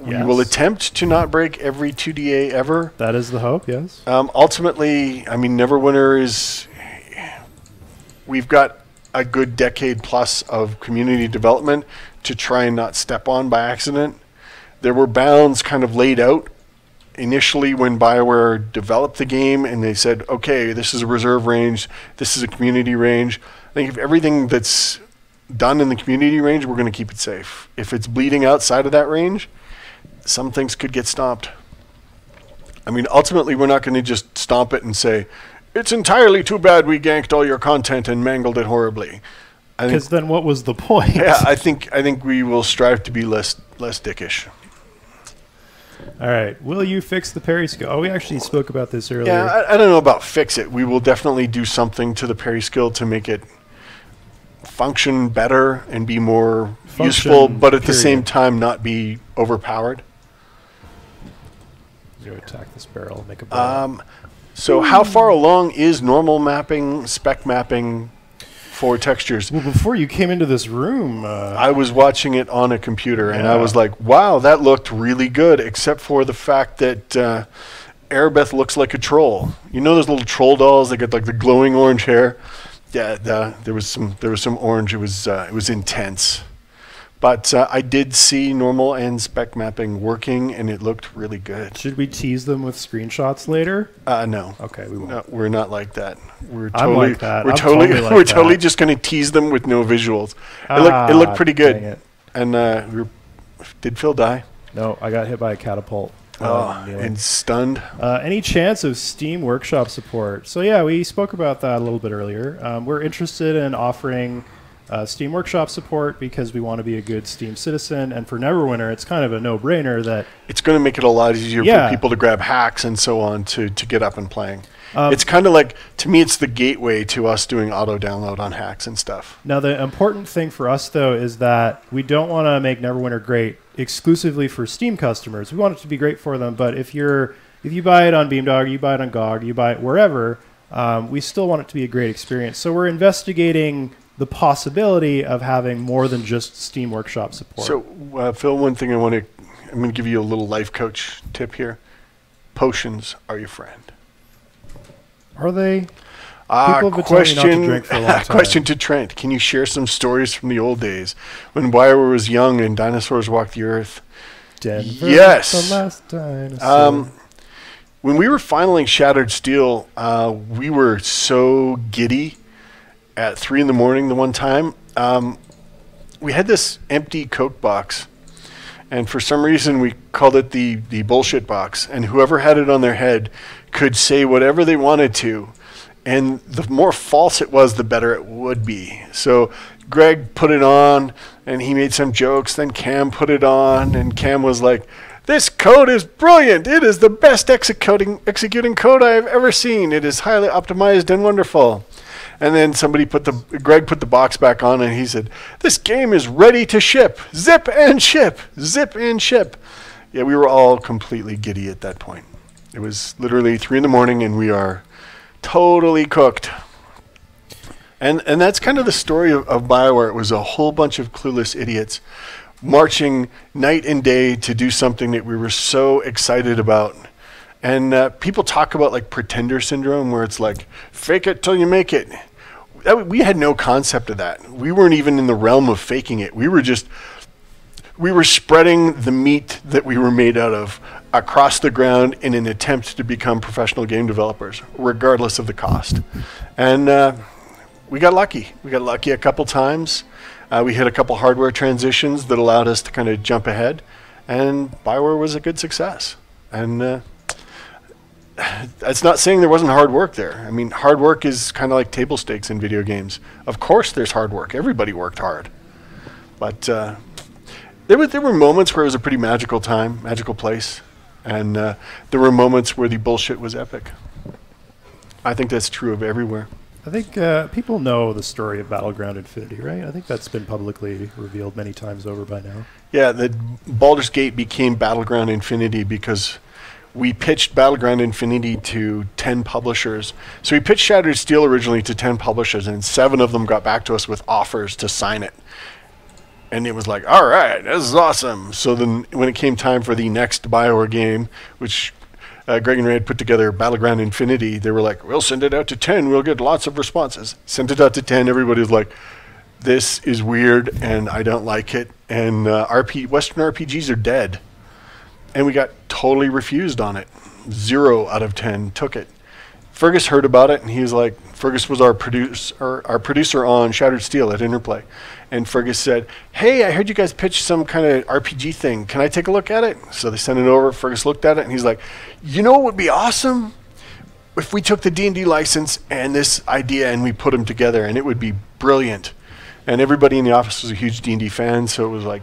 We will attempt to not break every 2DA ever. That is the hope, yes. Ultimately, I mean, Neverwinter is, we've got a good decade plus of community development to try and not step on by accident. There were bounds kind of laid out initially when BioWare developed the game, and they said, okay, this is a reserve range, this is a community range. I think if everything that's done in the community range, we're going to keep it safe. If it's bleeding outside of that range, some things could get stomped. I mean, ultimately, we're not going to just stomp it and say, it's entirely too bad we ganked all your content and mangled it horribly. Because then what was the point? Yeah, I think we will strive to be less dickish. All right. Will you fix the parry skill? Oh, we actually spoke about this earlier. Yeah, I don't know about fix it. We will definitely do something to the parry skill to make it function better and be more useful, but at the same time not be overpowered. You attack this barrel, make a barrel. So how far along is normal mapping, spec mapping for textures? Well, before you came into this room, I was watching it on a computer, and I was like, wow, that looked really good, except for the fact that Arabeth looks like a troll. You know those little troll dolls that get like the glowing orange hair? Yeah, there was some orange. It was intense. But I did see normal and spec mapping working, and it looked really good. Should we tease them with screenshots later? No. Okay, we won't. No, we're not like that. We're I'm totally, like that. We're I'm totally, totally like we're that. totally just going to tease them with no visuals. It looked pretty good. Dang it. And did Phil die? No, I got hit by a catapult. And stunned. Any chance of Steam Workshop support? So yeah, we spoke about that a little bit earlier. We're interested in offering Steam Workshop support because we want to be a good Steam citizen, and for Neverwinter, it's kind of a no-brainer that it's going to make it a lot easier for people to grab hacks and so on to get up and playing. It's kind of like, to me, it's the gateway to us doing auto-download on hacks and stuff. Now, the important thing for us, though, is that we don't want to make Neverwinter great exclusively for Steam customers. We want it to be great for them, but if you buy it on Beamdog, you buy it on GOG, you buy it wherever, we still want it to be a great experience. So we're investigating the possibility of having more than just Steam Workshop support. So, Phil, one thing I'm going to give you a little life coach tip here. Potions are your friend. Are they? People have been telling me not to drink for a long time. Question to Trent. Can you share some stories from the old days when BioWare was young and dinosaurs walked the earth? Denver, yes. the last dinosaur. When we were filing Shattered Steel, we were so giddy at 3 in the morning the one time. We had this empty Coke box, and for some reason we called it the bullshit box, and whoever had it on their head could say whatever they wanted to, and the more false it was, the better it would be. So Greg put it on, and he made some jokes, then Cam put it on, and Cam was like, "This code is brilliant. It is the best executing code I have ever seen. It is highly optimized and wonderful." And then Greg put the box back on, and he said, "This game is ready to ship. Zip and ship. Zip and ship." Yeah, we were all completely giddy at that point. It was literally 3 in the morning, and we are totally cooked. And that's kind of the story of BioWare. It was a whole bunch of clueless idiots marching night and day to do something that we were so excited about. And people talk about like pretender syndrome, where it's like, fake it till you make it. We had no concept of that. We weren't even in the realm of faking it. We were spreading the meat that we were made out of across the ground in an attempt to become professional game developers, regardless of the cost. And we got lucky. We got lucky a couple times. We hit a couple hardware transitions that allowed us to kind of jump ahead, and BioWare was a good success. And that's not saying there wasn't hard work there. I mean, hard work is kind of like table stakes in video games. Of course there's hard work. Everybody worked hard. But there were moments where it was a pretty magical time, magical place. And there were moments where the bullshit was epic. I think that's true of everywhere. I think people know the story of Battleground Infinity, right? I think that's been publicly revealed many times over by now. Yeah, the Baldur's Gate became Battleground Infinity because we pitched Battleground Infinity to 10 publishers. So we pitched Shattered Steel originally to 10 publishers, and 7 of them got back to us with offers to sign it. And it was like, all right, this is awesome. So then when it came time for the next BioWare game, which Greg and Ray had put together, Battleground Infinity, they were like, we'll send it out to 10. We'll get lots of responses. Sent it out to 10. Everybody was like, this is weird, and I don't like it. And Western RPGs are dead. And we got totally refused on it. 0 out of 10 took it. Fergus heard about it, and he was like, Fergus was our producer on Shattered Steel at Interplay. And Fergus said, hey, I heard you guys pitch some kind of RPG thing. Can I take a look at it? So they sent it over. Fergus looked at it, and he's like, you know what would be awesome? If we took the D&D license and this idea and we put them together, and it would be brilliant. And everybody in the office was a huge D&D fan, so it was like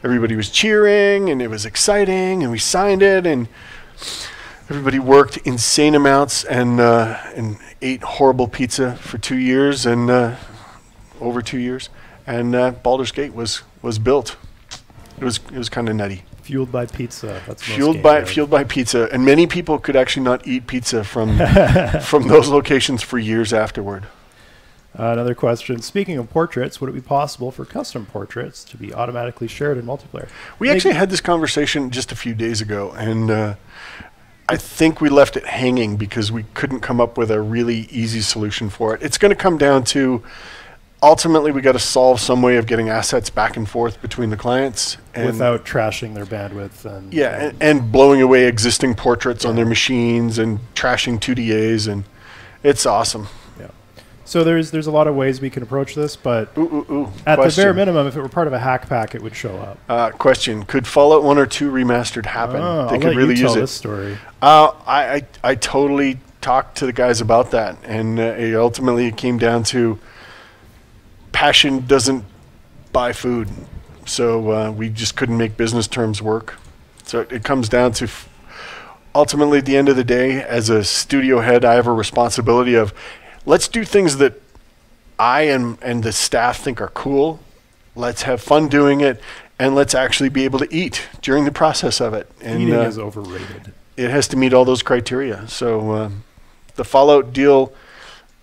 everybody was cheering, and it was exciting, and we signed it, and everybody worked insane amounts and ate horrible pizza for 2 years and over 2 years. And Baldur's Gate was built. It was kind of nutty. Fueled by pizza. That's fueled by pizza, and many people could actually not eat pizza from from those locations for years afterward. Another question. Speaking of portraits, would it be possible for custom portraits to be automatically shared in multiplayer? We actually had this conversation just a few days ago, and I think we left it hanging because we couldn't come up with a really easy solution for it. It's going to come down to, ultimately, we got to solve some way of getting assets back and forth between the clients. And without trashing their bandwidth. And blowing away existing portraits on their machines and trashing 2DAs, and it's awesome. So there's a lot of ways we can approach this, but at the bare minimum, if it were part of a hack pack, it would show up. Question: could Fallout 1 or 2 remastered happen? They could really use it. This story. I totally talked to the guys about that, and it ultimately came down to passion doesn't buy food, so we just couldn't make business terms work. So it comes down to ultimately, at the end of the day, as a studio head, I have a responsibility of, let's do things that I and the staff think are cool. Let's have fun doing it, and let's actually be able to eat during the process of it. And eating is overrated. It has to meet all those criteria. So the Fallout deal,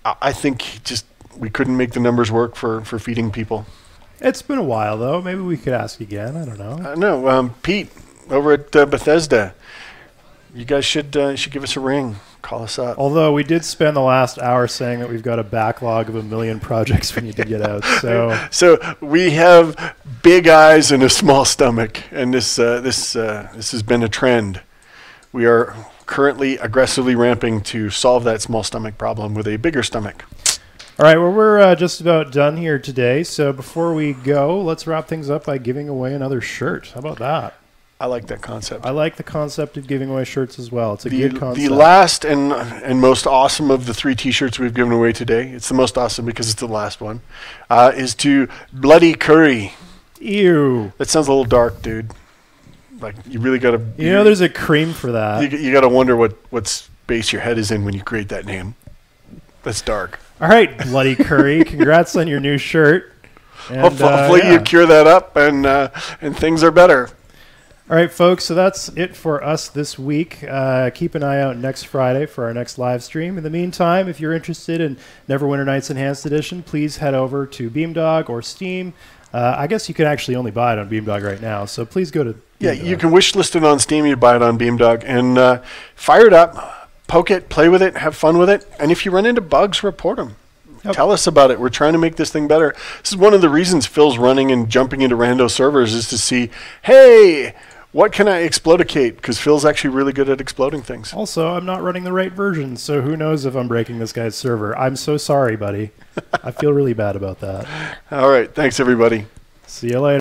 I think just we couldn't make the numbers work for feeding people. It's been a while, though. Maybe we could ask again. I don't know. No, Pete over at Bethesda, you guys should give us a ring. Call us up. Although we did spend the last hour saying that we've got a backlog of 1 million projects we need to get out. So we have big eyes and a small stomach, and this has been a trend. We are currently aggressively ramping to solve that small stomach problem with a bigger stomach. All right, well, we're just about done here today. So before we go, let's wrap things up by giving away another shirt. How about that? I like that concept. I like the concept of giving away shirts as well. It's a good concept. The last and most awesome of the 3 T-shirts we've given away today, it's the most awesome because it's the last one, is to Bloody Curry. Ew. That sounds a little dark, dude. Like, you really got to... You know, there's a cream for that. You got to wonder what space your head is in when you create that name. That's dark. All right, Bloody Curry. Congrats on your new shirt. And, hopefully you cure that up and things are better. All right, folks, so that's it for us this week. Keep an eye out next Friday for our next live stream. In the meantime, if you're interested in Neverwinter Nights Enhanced Edition, please head over to Beamdog or Steam. I guess you can actually only buy it on Beamdog right now, so please go to Beamdog. Yeah, you can wish list it on Steam, you buy it on Beamdog, and fire it up, poke it, play with it, have fun with it, and if you run into bugs, report them. Yep. Tell us about it. We're trying to make this thing better. This is one of the reasons Phil's running and jumping into rando servers is to see, hey, what can I explodicate? Because Phil's actually really good at exploding things. Also, I'm not running the right version, so who knows if I'm breaking this guy's server. I'm so sorry, buddy. I feel really bad about that. All right. Thanks, everybody. See you later.